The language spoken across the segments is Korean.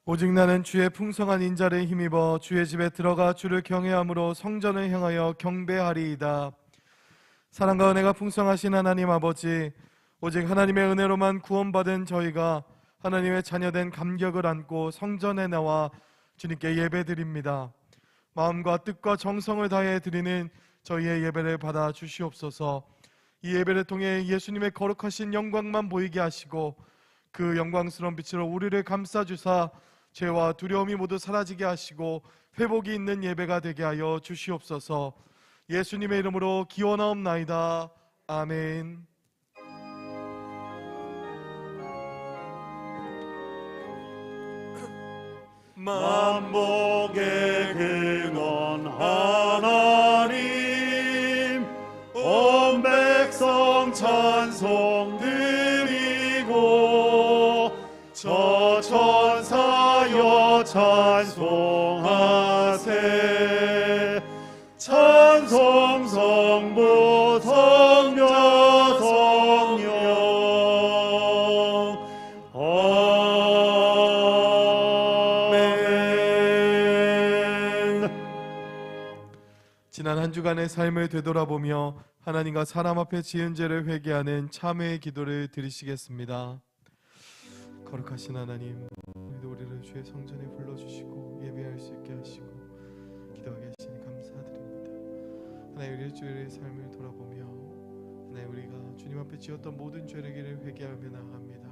오직 나는 주의 풍성한 인자를 힘입어 주의 집에 들어가 주를 경외함으로 성전을 향하여 경배하리이다. 사랑과 은혜가 풍성하신 하나님 아버지, 오직 하나님의 은혜로만 구원받은 저희가 하나님의 자녀된 감격을 안고 성전에 나와 주님께 예배드립니다. 마음과 뜻과 정성을 다해 드리는 저희의 예배를 받아 주시옵소서. 이 예배를 통해 예수님의 거룩하신 영광만 보이게 하시고 그 영광스러운 빛으로 우리를 감싸주사 죄와 두려움이 모두 사라지게 하시고 회복이 있는 예배가 되게 하여 주시옵소서. 예수님의 이름으로 기원하옵나이다. 아멘. 만복의 근원 하나님, 온 백성 찬송 드리고 저 천사여 찬송하세. 찬송 성부 성자 성령 아멘. 지난 한 주간의 삶을 되돌아보며 하나님과 사람 앞에 지은 죄를 회개하는 참회의 기도를 드리시겠습니다. 거룩하신 하나님, 오늘도 우리를 주의 성전에 불러주시고 예배할 수 있게 하시고 기도하게 하시니 감사드립니다. 하나님, 우리의 주일의 삶을 돌아보며 하나님, 우리가 주님 앞에 지었던 모든 죄를 회개하며 나아갑니다.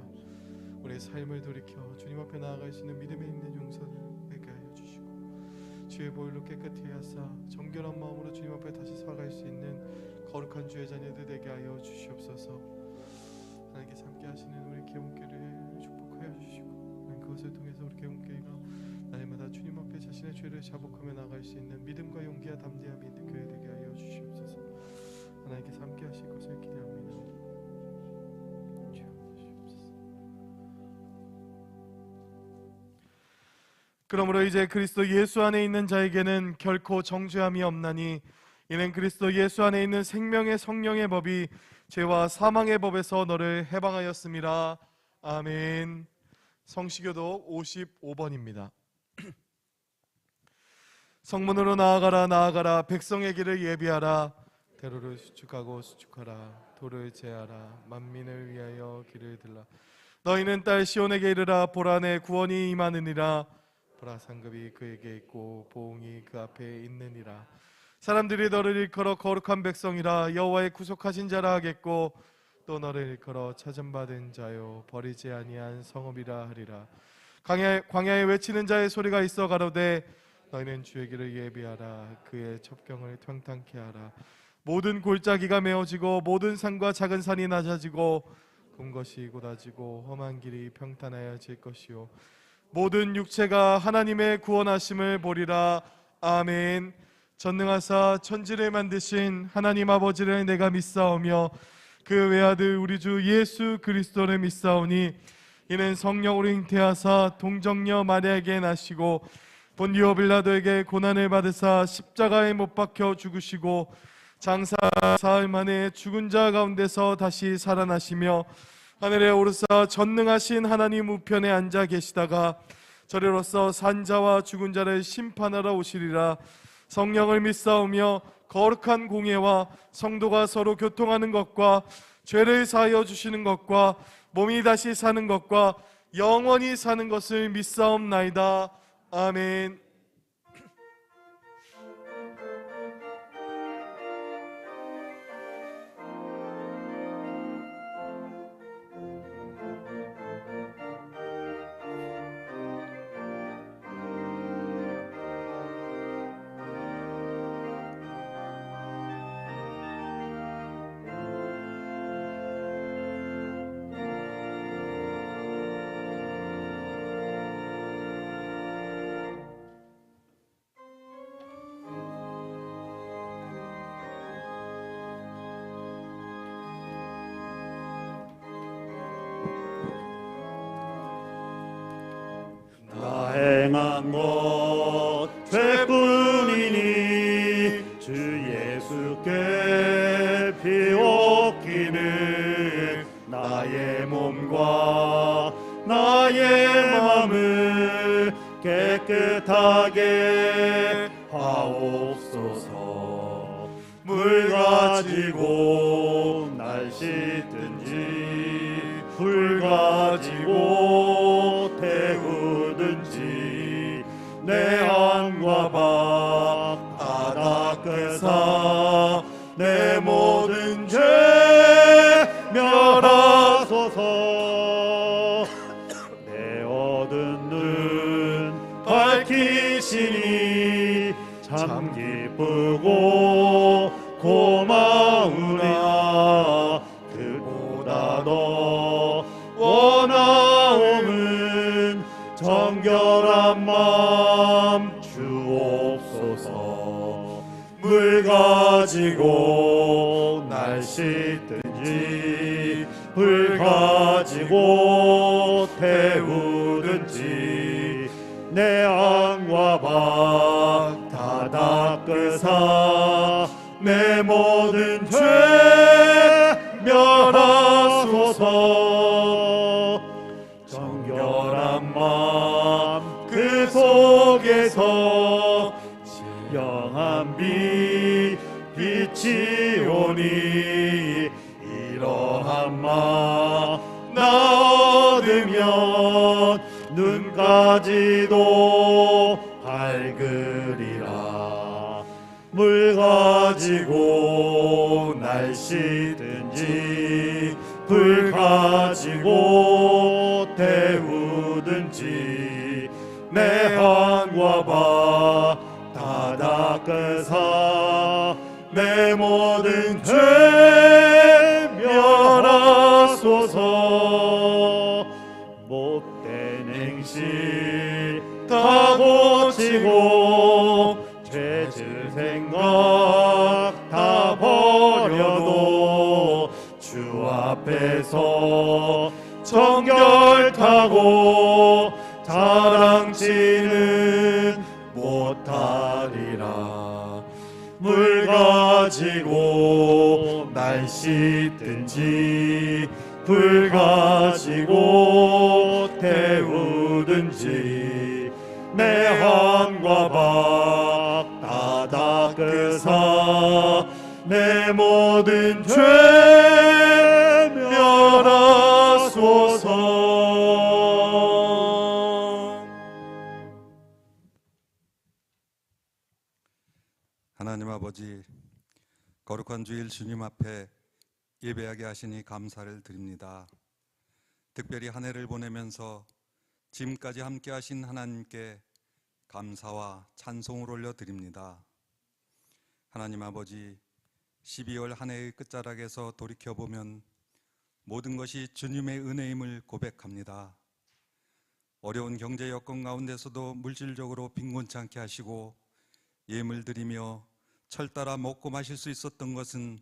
우리의 삶을 돌이켜 주님 앞에 나아갈 수 있는 믿음에 있는 용서를 회개하여 주시고 주의 보혈로 깨끗이 하사 정결한 마음으로 주님 앞에 다시 살아갈 수 있는 거룩한 주의 자녀들 되게 하여 주시옵소서. 하나님께서 함께 하시는 우리 개운교를 축복하여 주시고 그것을 통해서 우리 개운교회가 날마다 주님 앞에 자신의 죄를 자복하며 나아갈 수 있는 믿음과 용기와 담대함이 있는 교회 되게 하여 주시옵소서. 하나님께서 함께 하실 것을 기대합니다. 주옵소서. 그러므로 이제 그리스도 예수 안에 있는 자에게는 결코 정죄함이 없나니 이는 그리스도 예수 안에 있는 생명의 성령의 법이 죄와 사망의 법에서 너를 해방하였음이라. 아멘. 성시교독 55번입니다. 성문으로 나아가라 나아가라, 백성의 길을 예비하라. 대로를 수축하고 수축하라, 돌을 제하라, 만민을 위하여 길을 들라. 너희는 딸 시온에게 이르라. 보라, 내 구원이 임하느니라. 보라, 상급이 그에게 있고 보응이 그 앞에 있느니라. 사람들이 너를 일컬어 거룩한 백성이라 여호와의 구속하신 자라 하겠고 또 너를 일컬어 찾음받은 자요 버리지 아니한 성읍이라 하리라. 광야에 외치는 자의 소리가 있어 가로되 너희는 주의 길을 예비하라. 그의 첩경을 평탄케 하라. 모든 골짜기가 메어지고 모든 산과 작은 산이 낮아지고 군 것이 곧아지고 험한 길이 평탄하여질 것이요 모든 육체가 하나님의 구원하심을 보리라. 아멘. 전능하사 천지를 만드신 하나님 아버지를 내가 믿사오며 그 외아들 우리 주 예수 그리스도를 믿사오니 이는 성령으로 잉태하사 동정녀 마리아에게 나시고 본디오 빌라도에게 고난을 받으사 십자가에 못 박혀 죽으시고 장사 사흘 만에 죽은 자 가운데서 다시 살아나시며 하늘에 오르사 전능하신 하나님 우편에 앉아 계시다가 저리로서 산자와 죽은 자를 심판하러 오시리라. 성령을 믿사오며 거룩한 공예와 성도가 서로 교통하는 것과 죄를 사하여 주시는 것과 몸이 다시 사는 것과 영원히 사는 것을 믿사옵나이다. 아멘. 행한 것 죄뿐이니 주 예수께 피옵기는 나의 몸과 나의 마음을 깨끗하게 하옵소서. 물 가지고 날 씻든지 불 가지고 태우든지 내 안과 밤 다 닦으사 내 모든 죄 멸하소서. 내 얻은 눈 밝히시니 참 기쁘고 고마우나 그보다 더 원하옴은 정결한 마음 주옵소서. 물 가지고 날 씻든지 불 가지고 태우든지 내 안과 밖 다 닦으사 내 모든 죄 멸하소서. 정결한 마음 그 속에서 영한 빛 빛이 오니 이러한 마 나 얻으면 눈까지도 밝으리라. 물 가지고 날 씻든지 불 가지고 태우든지 내 안과 밖 다 닦으사 내 모든 죄 멸하소서. 못된 행실 다 고치고 죄질 생각 다 버려도 주 앞에서 정결하고 자랑치는 못하리라. 물 가지고 날 씻든지 불 가지고 태우든지 내 안과 밖 다 닦으사 내 모든 죄 멸하소서. 하나님 아버지, 거룩한 주일 주님 앞에 예배하게 하시니 감사를 드립니다. 특별히 한 해를 보내면서 지금까지 함께 하신 하나님께 감사와 찬송을 올려드립니다. 하나님 아버지, 12월 한 해의 끝자락에서 돌이켜보면 모든 것이 주님의 은혜임을 고백합니다. 어려운 경제 여건 가운데서도 물질적으로 빈곤치 않게 하시고 예물 드리며 철따라 먹고 마실 수 있었던 것은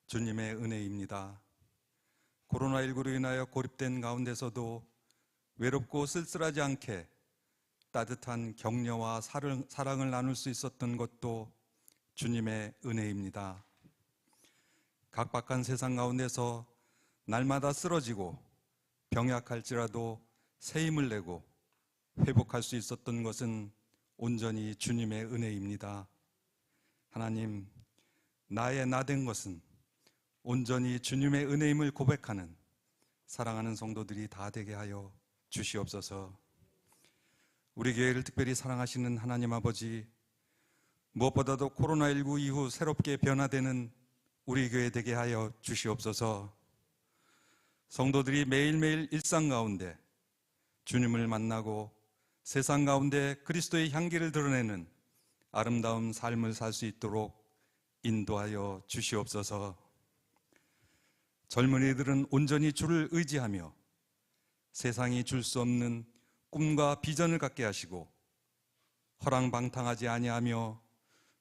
주님의 은혜입니다. 코로나19로 인하여 고립된 가운데서도 외롭고 쓸쓸하지 않게 따뜻한 격려와 사랑을 나눌 수 있었던 것도 주님의 은혜입니다. 각박한 세상 가운데서 날마다 쓰러지고 병약할지라도 새 힘을 내고 회복할 수 있었던 것은 온전히 주님의 은혜입니다. 하나님, 나의 나된 것은 온전히 주님의 은혜임을 고백하는 사랑하는 성도들이 다 되게 하여 주시옵소서. 우리 교회를 특별히 사랑하시는 하나님 아버지, 무엇보다도 코로나19 이후 새롭게 변화되는 우리 교회 되게 하여 주시옵소서. 성도들이 매일매일 일상 가운데 주님을 만나고 세상 가운데 그리스도의 향기를 드러내는 아름다운 삶을 살 수 있도록 인도하여 주시옵소서. 젊은이들은 온전히 주를 의지하며 세상이 줄 수 없는 꿈과 비전을 갖게 하시고 허랑방탕하지 아니하며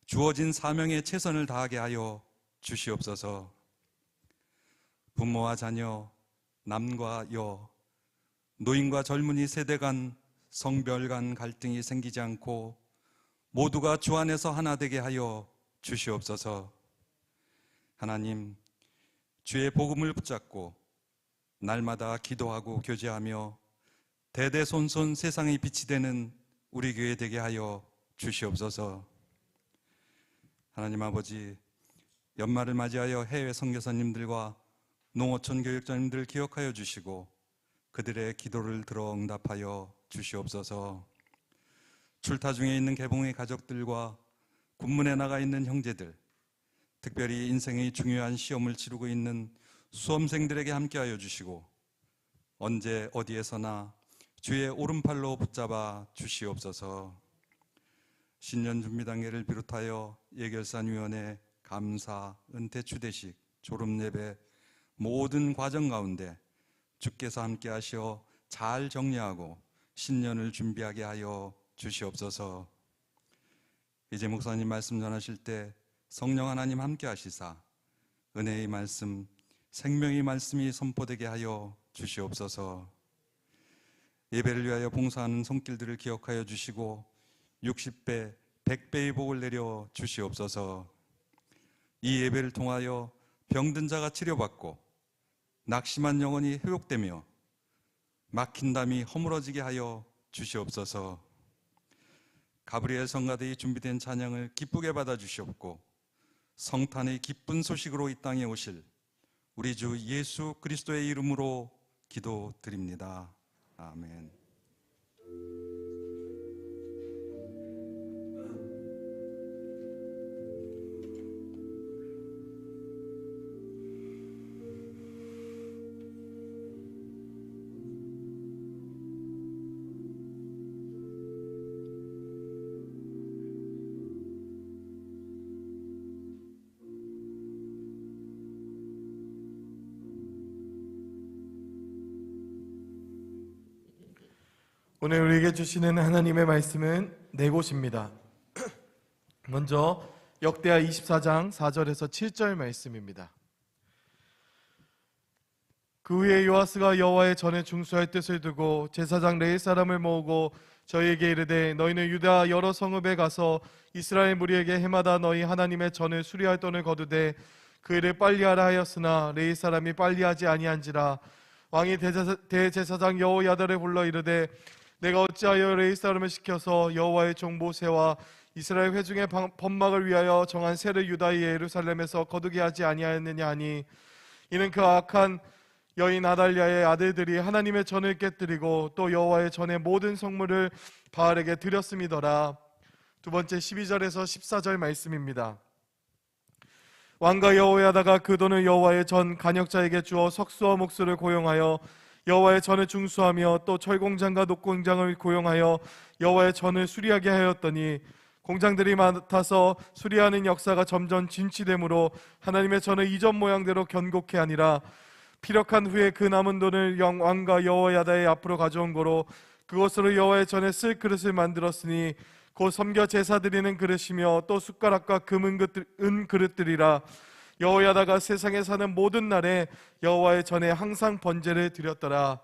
주어진 사명에 최선을 다하게 하여 주시옵소서. 부모와 자녀, 남과 여, 노인과 젊은이 세대 간 성별 간 갈등이 생기지 않고 모두가 주 안에서 하나 되게 하여 주시옵소서. 하나님, 주의 복음을 붙잡고 날마다 기도하고 교제하며 대대손손 세상의 빛이 되는 우리 교회 되게 하여 주시옵소서. 하나님 아버지, 연말을 맞이하여 해외 선교사님들과 농어촌 교육자님들 기억하여 주시고 그들의 기도를 들어 응답하여 주시옵소서. 출타 중에 있는 개봉의 가족들과 군문에 나가 있는 형제들, 특별히 인생의 중요한 시험을 치르고 있는 수험생들에게 함께하여 주시고 언제 어디에서나 주의 오른팔로 붙잡아 주시옵소서. 신년 준비 단계를 비롯하여 예결산위원회, 감사, 은퇴 추대식, 졸업예배 모든 과정 가운데 주께서 함께 하시어 잘 정리하고 신년을 준비하게 하여 주시옵소서. 이제 목사님 말씀 전하실 때 성령 하나님 함께 하시사 은혜의 말씀, 생명의 말씀이 선포되게 하여 주시옵소서. 예배를 위하여 봉사하는 손길들을 기억하여 주시고 60배, 100배의 복을 내려 주시옵소서. 이 예배를 통하여 병든 자가 치료받고 낙심한 영혼이 회복되며 막힌 담이 허물어지게 하여 주시옵소서. 가브리엘 성가대의 준비된 찬양을 기쁘게 받아 주시옵고 성탄의 기쁜 소식으로 이 땅에 오실 우리 주 예수 그리스도의 이름으로 기도드립니다. 아멘. 오늘 우리에게 주시는 하나님의 말씀은 네 곳입니다. 먼저 역대하 24장 4절에서 7절 말씀입니다. 그 후에 요아스가 여호와의 전에 중수할 뜻을 두고 제사장 레위 사람을 모으고 저희에게 이르되 너희는 유다 여러 성읍에 가서 이스라엘 무리에게 해마다 너희 하나님의 전을 수리할 돈을 거두되 그 일을 빨리하라 하였으나 레위 사람이 빨리하지 아니한지라. 왕이 대제사장 여호야다를 불러 이르되 내가 어찌하여 레위 사람을 시켜서 여호와의 종 모세와 이스라엘 회중의 번막을 위하여 정한 세를 유다의 예루살렘에서 거두게 하지 아니하였느냐 하니 이는 그 악한 여인 아달랴의 아들들이 하나님의 전을 깨뜨리고 또 여호와의 전의 모든 성물을 바알에게 드렸음이더라. 두 번째 12절에서 14절 말씀입니다. 왕과 여호야다가 그 돈을 여호와의 전 간역자에게 주어 석수와 목수를 고용하여 여호와의 전을 중수하며 또 철공장과 녹공장을 고용하여 여호와의 전을 수리하게 하였더니 공장들이 많아서 수리하는 역사가 점점 진치되므로 하나님의 전을 이전 모양대로 견고케 하니라. 피력한 후에 그 남은 돈을 왕과 여호야다의 앞으로 가져온 거로 그것으로 여호와의 전에 쓸 그릇을 만들었으니 곧 섬겨 제사 드리는 그릇이며 또 숟가락과 은 그릇들이라. 여호야다가 세상에 사는 모든 날에 여호와의 전에 항상 번제를 드렸더라.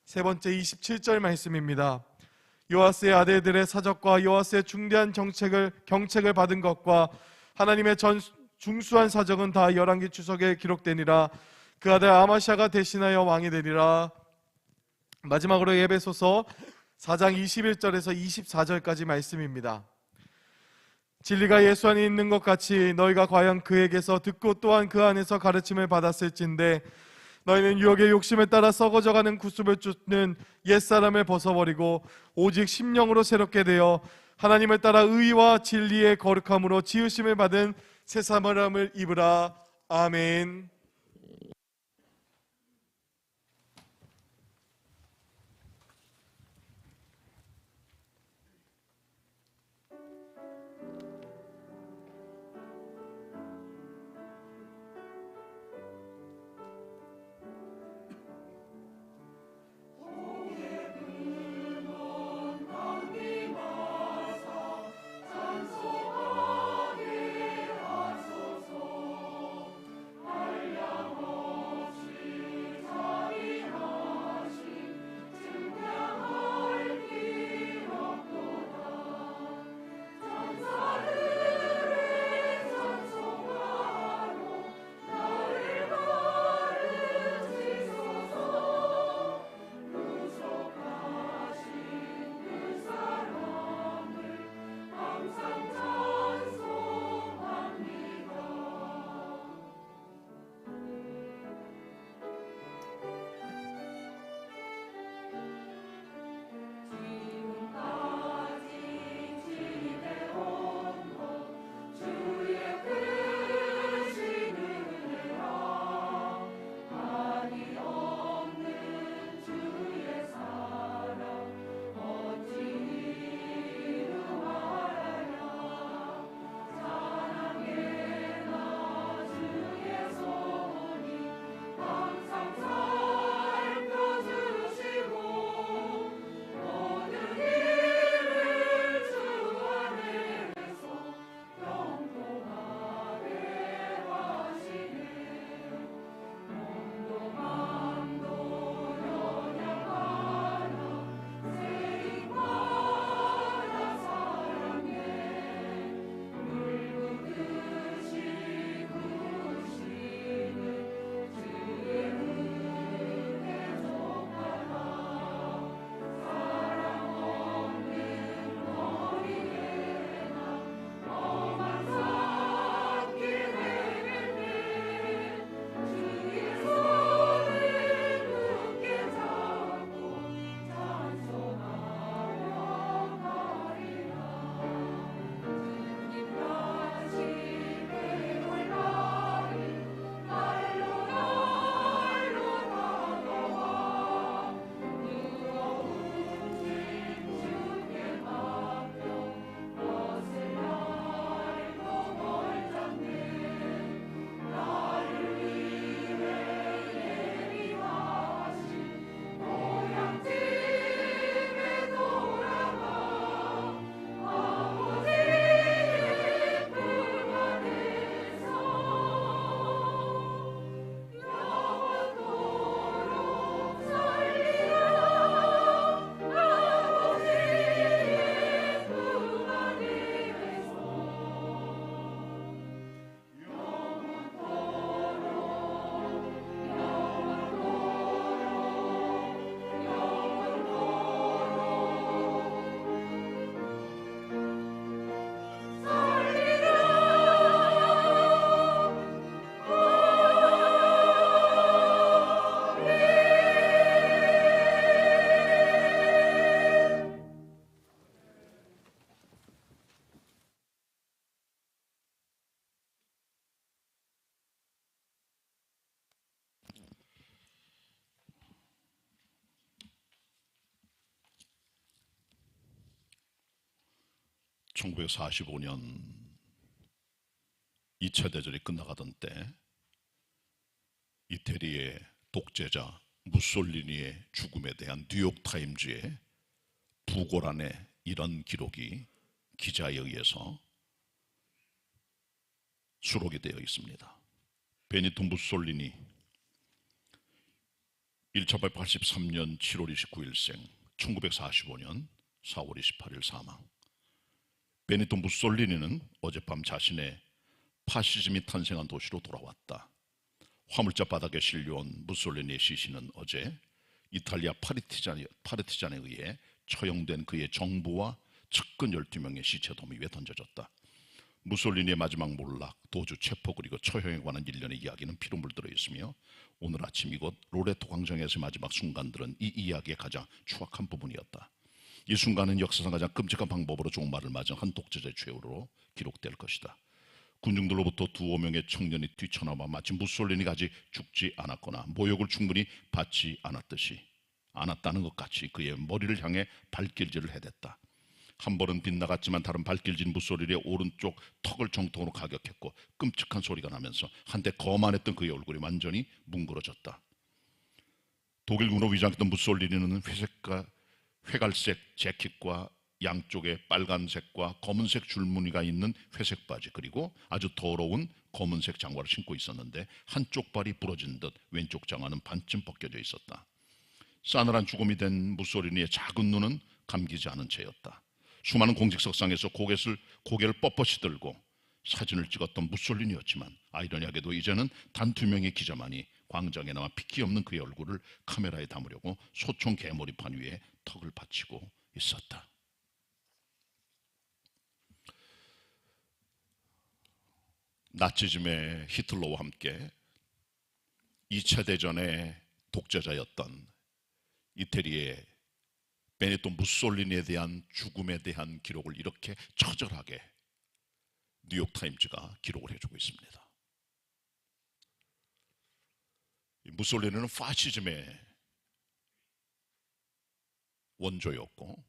세 번째 27절 말씀입니다. 요아스의 아들들의 사적과 요아스의 중대한 경책을 받은 것과 하나님의 전 중수한 사적은 다 열왕기 주석에 기록되니라. 그 아들 아마샤가 대신하여 왕이 되리라. 마지막으로 에베소서 4장 21절에서 24절까지 말씀입니다. 진리가 예수 안에 있는 것 같이 너희가 과연 그에게서 듣고 또한 그 안에서 가르침을 받았을진데 너희는 유혹의 욕심에 따라 썩어져가는 구습을 쫓는 옛사람을 벗어버리고 오직 심령으로 새롭게 되어 하나님을 따라 의와 진리의 거룩함으로 지으심을 받은 새 사람을 입으라. 아멘. 1945년 2차 대전이 끝나가던 때 이태리의 독재자 무솔리니의 죽음에 대한 뉴욕타임즈의 부고란에 이런 기록이 기자에 의해서 수록이 되어 있습니다. 베니토 무솔리니 1883년 7월 29일생, 1945년 4월 28일 사망. 베니토 무솔리니는 어젯밤 자신의 파시즘이 탄생한 도시로 돌아왔다. 화물차 바닥에 실려온 무솔리니의 시신은 어제 이탈리아 파르티잔에 의해 처형된 그의 정부와 측근 12명의 시체 더미 위에 던져졌다. 무솔리니의 마지막 몰락, 도주, 체포 그리고 처형에 관한 일련의 이야기는 피로 물들어 있으며 오늘 아침 이곳 로레토 광장에서의 마지막 순간들은 이 이야기의 가장 추악한 부분이었다. 이 순간은 역사상 가장 끔찍한 방법으로 종말을 맞은 한 독재자의 최후로 기록될 것이다. 군중들로부터 두어 명의 청년이 뛰쳐나와 마치 무솔리니가 아직 죽지 않았거나 모욕을 충분히 받지 않았다는 것 같이 그의 머리를 향해 발길질을 해댔다. 한 번은 빗나갔지만 다른 발길진 무솔리니의 오른쪽 턱을 정통으로 가격했고 끔찍한 소리가 나면서 한때 거만했던 그의 얼굴이 완전히 뭉그러졌다. 독일군으로 위장했던 무솔리니는 회갈색 재킷과 양쪽에 빨간색과 검은색 줄무늬가 있는 회색 바지 그리고 아주 더러운 검은색 장화를 신고 있었는데 한쪽 발이 부러진 듯 왼쪽 장화는 반쯤 벗겨져 있었다. 싸늘한 죽음이 된 무솔리니의 작은 눈은 감기지 않은 채였다. 수많은 공직석상에서 고개를 뻣뻣이 들고 사진을 찍었던 무솔리니였지만 아이러니하게도 이제는 단 2명의 기자만이 광장에 나와 핏기 없는 그의 얼굴을 카메라에 담으려고 소총 개머리판 위에 턱을 받치고 있었다. 나치즘의 히틀러와 함께 2차 대전의 독재자였던 이태리의 베니토 무솔리니에 대한 죽음에 대한 기록을 이렇게 처절하게 뉴욕타임즈가 기록을 해주고 있습니다. 무솔리니는 파시즘의 원조였고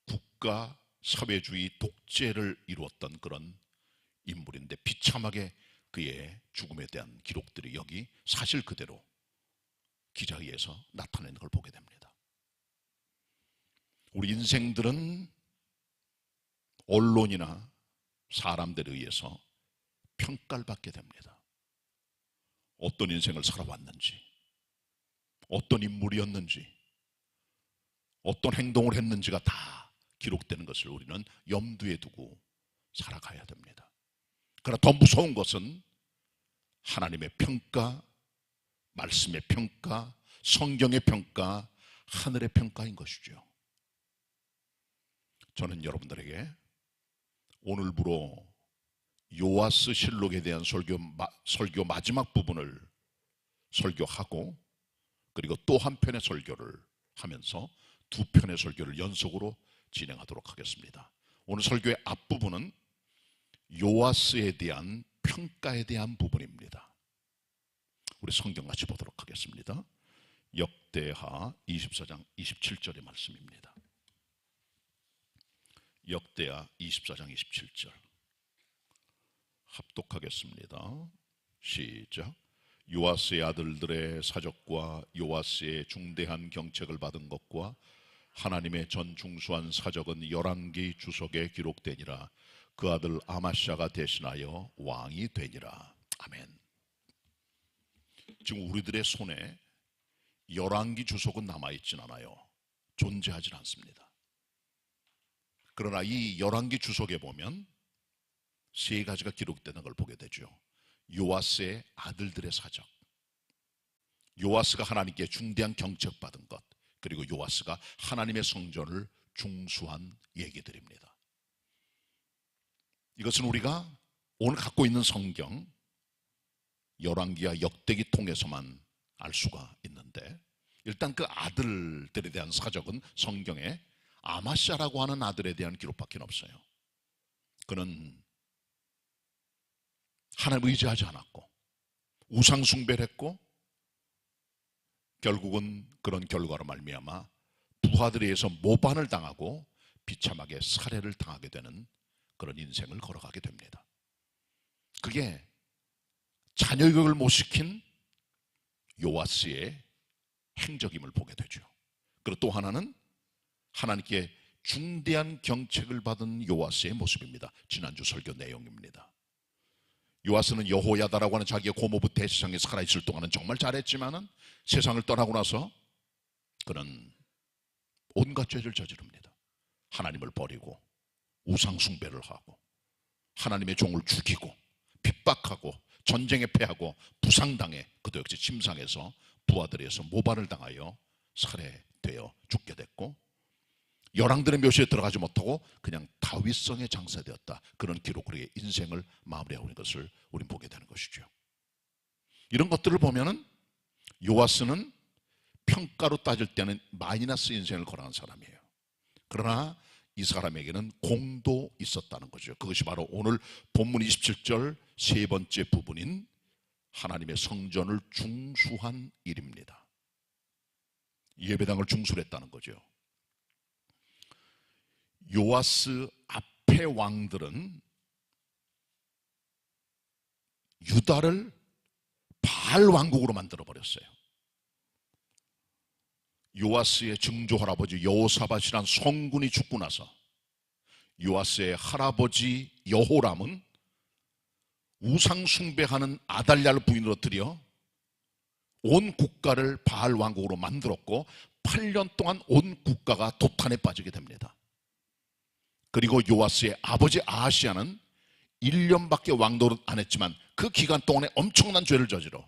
국가 사회주의 독재를 이루었던 그런 인물인데 비참하게 그의 죽음에 대한 기록들이 여기 사실 그대로 기자에 의해서 나타내는 걸 보게 됩니다. 우리 인생들은 언론이나 사람들에 의해서 평가를 받게 됩니다. 어떤 인생을 살아왔는지, 어떤 인물이었는지, 어떤 행동을 했는지가 다 기록되는 것을 우리는 염두에 두고 살아가야 됩니다. 그러나 더 무서운 것은 하나님의 평가, 말씀의 평가, 성경의 평가, 하늘의 평가인 것이죠. 저는 여러분들에게 오늘부로 요아스 실록에 대한 설교 마지막 부분을 설교하고 그리고 또 한 편의 설교를 하면서 2편의 설교를 연속으로 진행하도록 하겠습니다. 오늘 설교의 앞부분은 요아스에 대한 평가에 대한 부분입니다. 우리 성경 같이 보도록 하겠습니다. 역대하 24장 27절의 말씀입니다. 역대하 24장 27절 합독하겠습니다. 시작. 요아스의 아들들의 사적과 요아스의 중대한 경책을 받은 것과 하나님의 전 중수한 사적은 11개 주석에 기록되니라. 그 아들 아마샤가 대신하여 왕이 되니라. 아멘. 지금 우리들의 손에 11개 주석은 남아있진 않아요. 존재하진 않습니다. 그러나 이 11개 주석에 보면 3가지가 기록되는 걸 보게 되죠. 요아스의 아들들의 사적, 요아스가 하나님께 중대한 경책받은 것, 그리고 요아스가 하나님의 성전을 중수한 얘기들입니다. 이것은 우리가 오늘 갖고 있는 성경 열왕기와 역대기 통해서만 알 수가 있는데, 일단 그 아들들에 대한 사적은 성경에 아마샤라고 하는 아들에 대한 기록밖에 없어요. 그는 하나님을 의지하지 않았고 우상 숭배를 했고 결국은 그런 결과로 말미암아 부하들에 의해서 모반을 당하고 비참하게 살해를 당하게 되는 그런 인생을 걸어가게 됩니다. 그게 자녀 교육을 못 시킨 요아스의 행적임을 보게 되죠. 그리고 또 하나는 하나님께 중대한 경책을 받은 요아스의 모습입니다. 지난주 설교 내용입니다. 요아스는 여호야다라고 하는 자기의 고모부 대제사장이 살아있을 동안은 정말 잘했지만은 세상을 떠나고 나서 그는 온갖 죄를 저지릅니다. 하나님을 버리고 우상 숭배를 하고 하나님의 종을 죽이고 핍박하고 전쟁에 패하고 부상당해 그도 역시 침상에서 부하들에 의해서 모발을 당하여 살해되어 죽게 됐고, 열왕들의 묘시에 들어가지 못하고 그냥 다윗성에 장사되었다. 그런 기록으로 인생을 마무리하고 있는 것을 우리는 보게 되는 것이죠. 이런 것들을 보면은 요아스는 평가로 따질 때는 마이너스 인생을 걸어간 사람이에요. 그러나 이 사람에게는 공도 있었다는 거죠. 그것이 바로 오늘 본문 27절 세 번째 부분인 하나님의 성전을 중수한 일입니다. 예배당을 중수했다는 거죠. 요아스 앞의 왕들은 유다를 바알 왕국으로 만들어버렸어요. 요아스의 증조 할아버지 여호사밧이란 성군이 죽고 나서 요아스의 할아버지 여호람은 우상 숭배하는 아달랴를 부인으로 들여 온 국가를 바알 왕국으로 만들었고 8년 동안 온 국가가 도탄에 빠지게 됩니다. 그리고 요아스의 아버지 아하시야는 1년밖에 왕노릇 안 했지만 그 기간 동안에 엄청난 죄를 저지러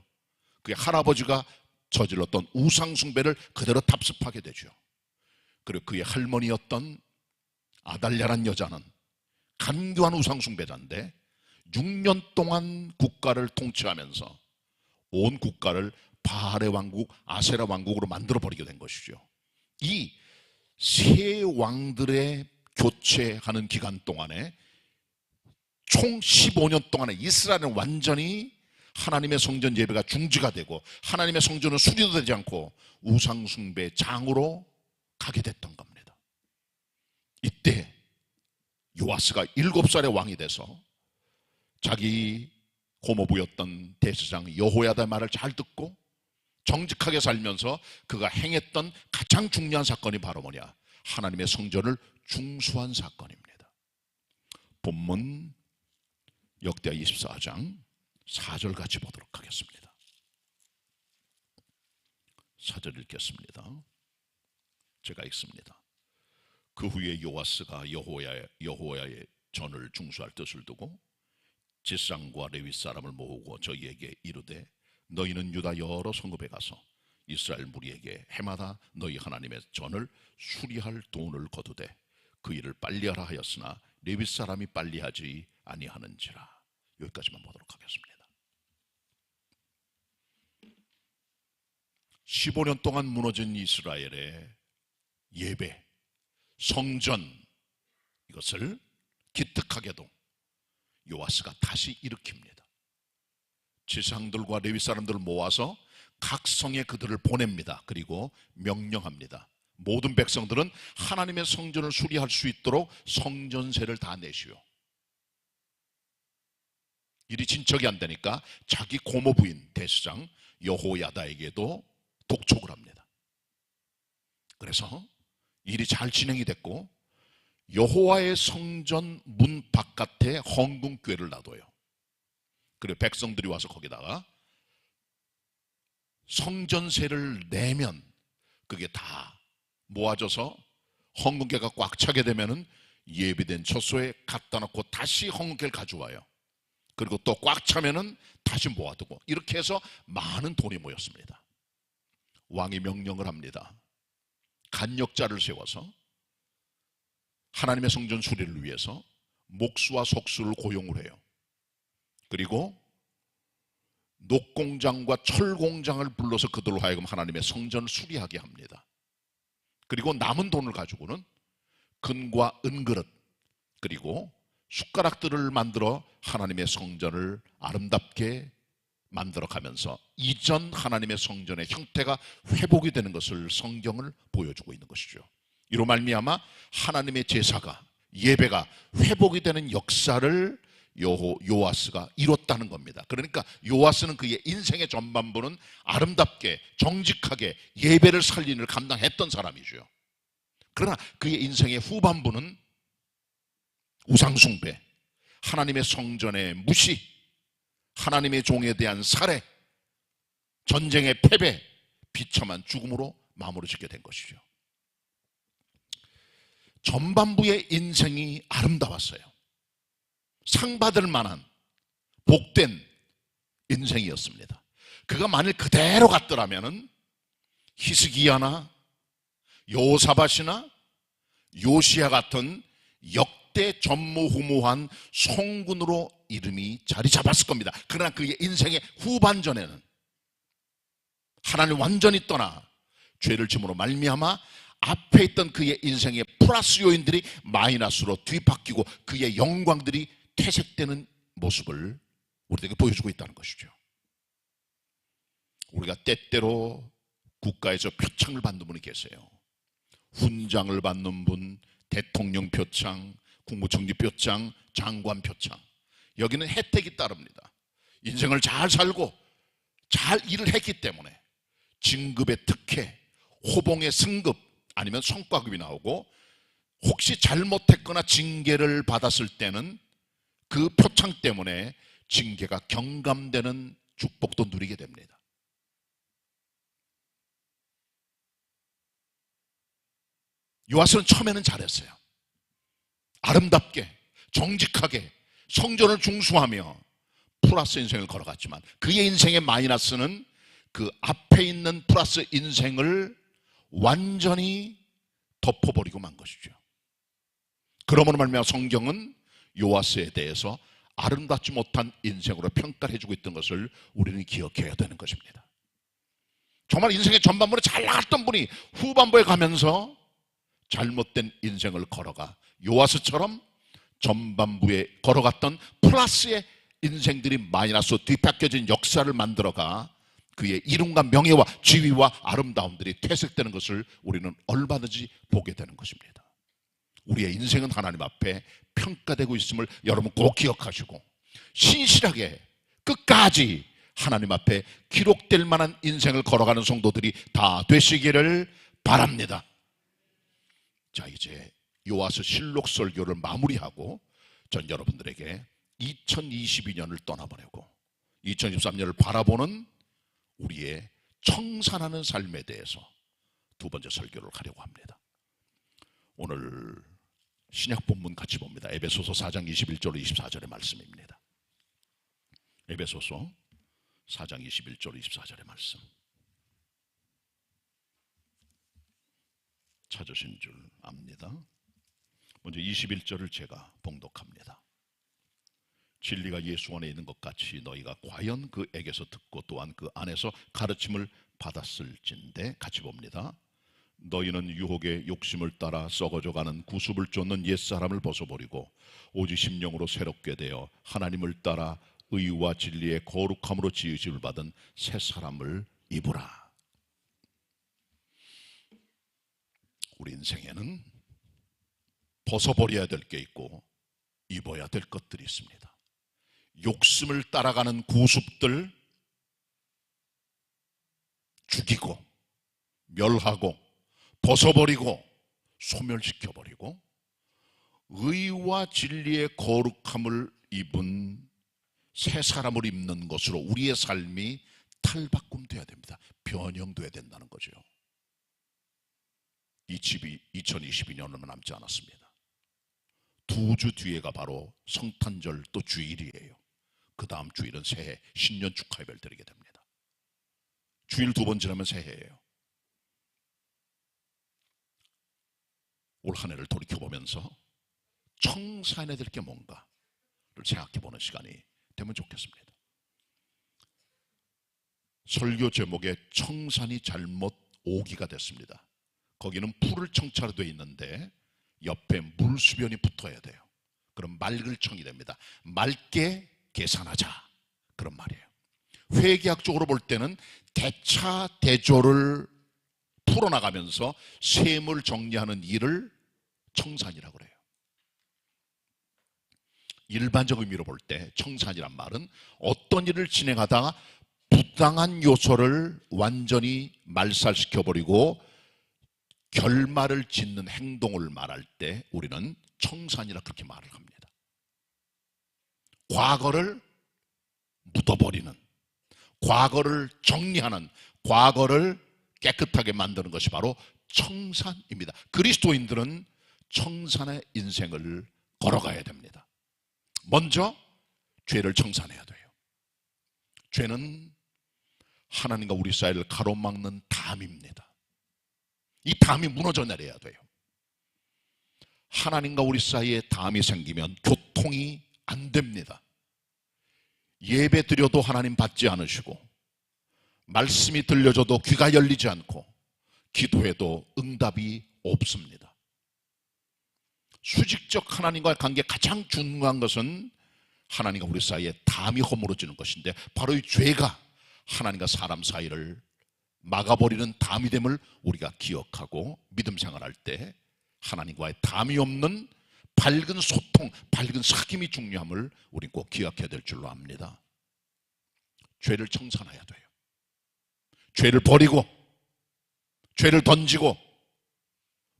그의 할아버지가 저질렀던 우상 숭배를 그대로 답습하게 되죠. 그리고 그의 할머니였던 아달랴란 여자는 간교한 우상 숭배자인데 6년 동안 국가를 통치하면서 온 국가를 바알의 왕국, 아세라 왕국으로 만들어버리게 된 것이죠. 이 세 왕들의 교체하는 기간 동안에 총 15년 동안에 이스라엘은 완전히 하나님의 성전 예배가 중지가 되고 하나님의 성전은 수리도 되지 않고 우상숭배 장으로 가게 됐던 겁니다. 이때 요아스가 7살의 왕이 돼서 자기 고모부였던 대제사장 여호야다의 말을 잘 듣고 정직하게 살면서 그가 행했던 가장 중요한 사건이 바로 뭐냐? 하나님의 성전을 중수한 사건입니다. 본문 역대하 24장 4절 같이 보도록 하겠습니다. 4절 읽겠습니다. 제가 읽습니다. 그 후에 요아스가 여호야의 전을 중수할 뜻을 두고 제사장과 레위 사람을 모으고 저희에게 이르되 너희는 유다 여러 성읍에 가서 이스라엘 무리에게 해마다 너희 하나님의 전을 수리할 돈을 거두되 그 일을 빨리하라 하였으나 레위 사람이 빨리하지 아니하는지라. 여기까지만 보도록 하겠습니다. 15년 동안 무너진 이스라엘의 예배, 성전, 이것을 기특하게도 요아스가 다시 일으킵니다. 제사장들과 레위 사람들을 모아서 각 성에 그들을 보냅니다. 그리고 명령합니다. 모든 백성들은 하나님의 성전을 수리할 수 있도록 성전세를 다 내시오. 일이 진척이 안 되니까 자기 고모부인 대제사장 여호야다에게도 독촉을 합니다. 그래서 일이 잘 진행이 됐고 여호와의 성전 문 바깥에 헌금궤를 놔둬요. 그리고 백성들이 와서 거기다가 성전세를 내면 그게 다 모아져서 헌금궤가 꽉 차게 되면은 예비된 처소에 갖다 놓고 다시 헌금궤를 가져와요. 그리고 또 꽉 차면은 다시 모아두고 이렇게 해서 많은 돈이 모였습니다. 왕이 명령을 합니다. 간역자를 세워서 하나님의 성전 수리를 위해서 목수와 속수를 고용을 해요. 그리고 녹공장과 철공장을 불러서 그들로 하여금 하나님의 성전을 수리하게 합니다. 그리고 남은 돈을 가지고는 금과 은그릇 그리고 숟가락들을 만들어 하나님의 성전을 아름답게 만들어가면서 이전 하나님의 성전의 형태가 회복이 되는 것을 성경을 보여주고 있는 것이죠. 이로 말미암아 하나님의 제사가, 예배가 회복이 되는 역사를 요아스가 이뤘다는 겁니다. 그러니까 요아스는 그의 인생의 전반부는 아름답게 정직하게 예배를 살리는 을 감당했던 사람이죠. 그러나 그의 인생의 후반부는 우상숭배, 하나님의 성전의 무시, 하나님의 종에 대한 살해, 전쟁의 패배, 비참한 죽음으로 마무리 짓게 된 것이죠. 전반부의 인생이 아름다웠어요. 상 받을 만한 복된 인생이었습니다. 그가 만일 그대로 갔더라면 히스기야나 여호사밧이나 요시야 같은 역대 전무후무한 성군으로 이름이 자리 잡았을 겁니다. 그러나 그의 인생의 후반전에는 하나님 완전히 떠나 죄를 짐으로 말미암아 앞에 있던 그의 인생의 플러스 요인들이 마이너스로 뒤바뀌고 그의 영광들이 퇴색되는 모습을 우리에게 보여주고 있다는 것이죠. 우리가 때때로 국가에서 표창을 받는 분이 계세요. 훈장을 받는 분, 대통령 표창, 국무총리 표창, 장관 표창. 여기는 혜택이 따릅니다. 인생을 잘 살고 잘 일을 했기 때문에 진급의 특혜, 호봉의 승급 아니면 성과급이 나오고, 혹시 잘못했거나 징계를 받았을 때는 그 표창 때문에 징계가 경감되는 축복도 누리게 됩니다. 요아스는 처음에는 잘했어요. 아름답게 정직하게 성전을 중수하며 플러스 인생을 걸어갔지만 그의 인생의 마이너스는 그 앞에 있는 플러스 인생을 완전히 덮어버리고 만 것이죠. 그러므로 말미암아 성경은 요아스에 대해서 아름답지 못한 인생으로 평가를 해주고 있던 것을 우리는 기억해야 되는 것입니다. 정말 인생의 전반부로 잘 나갔던 분이 후반부에 가면서 잘못된 인생을 걸어가 요아스처럼 전반부에 걸어갔던 플러스의 인생들이 마이너스로 뒤바뀌어진 역사를 만들어가 그의 이름과 명예와 지위와 아름다움들이 퇴색되는 것을 우리는 얼마든지 보게 되는 것입니다. 우리의 인생은 하나님 앞에 평가되고 있음을 여러분 꼭 기억하시고 신실하게 끝까지 하나님 앞에 기록될 만한 인생을 걸어가는 성도들이 다 되시기를 바랍니다. 자, 이제 요아스 실록 설교를 마무리하고 전 여러분들에게 2022년을 떠나보내고 2023년을 바라보는 우리의 청산하는 삶에 대해서 두 번째 설교를 하려고 합니다. 오늘 신약 본문 같이 봅니다. 에베소서 4장 21절 24절의 말씀입니다. 에베소서 4장 21절 24절의 말씀. 찾으신 줄 압니다. 먼저 21절을 제가 봉독합니다. 진리가 예수 안에 있는 것 같이 너희가 과연 그에게서 듣고 또한 그 안에서 가르침을 받았을진데, 같이 봅니다. 너희는 유혹의 욕심을 따라 썩어져가는 구습을 쫓는 옛사람을 벗어버리고 오직 심령으로 새롭게 되어 하나님을 따라 의와 진리의 거룩함으로 지으심을 받은 새 사람을 입으라. 우리 인생에는 벗어버려야 될 게 있고 입어야 될 것들이 있습니다. 욕심을 따라가는 구습들 죽이고 멸하고 벗어버리고 소멸시켜버리고 의와 진리의 거룩함을 입은 새 사람을 입는 것으로 우리의 삶이 탈바꿈돼야 됩니다. 변형돼야 된다는 거죠. 이 집이 2022년 얼마 남지 않았습니다. 2주 뒤에가 바로 성탄절 또 주일이에요. 그 다음 주일은 새해 신년 축하 예배를 드리게 됩니다. 주일 2번 지나면 새해예요. 올 한 해를 돌이켜보면서 청산해야 될 게 뭔가를 생각해보는 시간이 되면 좋겠습니다. 설교 제목에 청산이 잘못 오기가 됐습니다. 거기는 풀을 청차로 되어 있는데 옆에 물수변이 붙어야 돼요. 그럼 맑을 청이 됩니다. 맑게 계산하자, 그런 말이에요. 회계학적으로 볼 때는 대차 대조를 풀어나가면서 셈을 정리하는 일을 청산이라고 그래요. 일반적 의미로 볼 때 청산이란 말은 어떤 일을 진행하다가 부당한 요소를 완전히 말살시켜버리고 결말을 짓는 행동을 말할 때 우리는 청산이라 그렇게 말을 합니다. 과거를 묻어버리는, 과거를 정리하는, 과거를 깨끗하게 만드는 것이 바로 청산입니다. 그리스도인들은 청산의 인생을 걸어가야 됩니다. 먼저 죄를 청산해야 돼요. 죄는 하나님과 우리 사이를 가로막는 담입니다. 이 담이 무너져 내려야 돼요. 하나님과 우리 사이에 담이 생기면 교통이 안 됩니다. 예배 드려도 하나님 받지 않으시고, 말씀이 들려줘도 귀가 열리지 않고, 기도해도 응답이 없습니다. 수직적 하나님과의 관계 가장 중요한 것은 하나님과 우리 사이에 담이 허물어지는 것인데, 바로 이 죄가 하나님과 사람 사이를 막아버리는 담이 됨을 우리가 기억하고 믿음 생활할 때 하나님과의 담이 없는 밝은 소통, 밝은 사귐이 중요함을 우리 꼭 기억해야 될 줄로 압니다. 죄를 청산해야 돼요. 죄를 버리고, 죄를 던지고,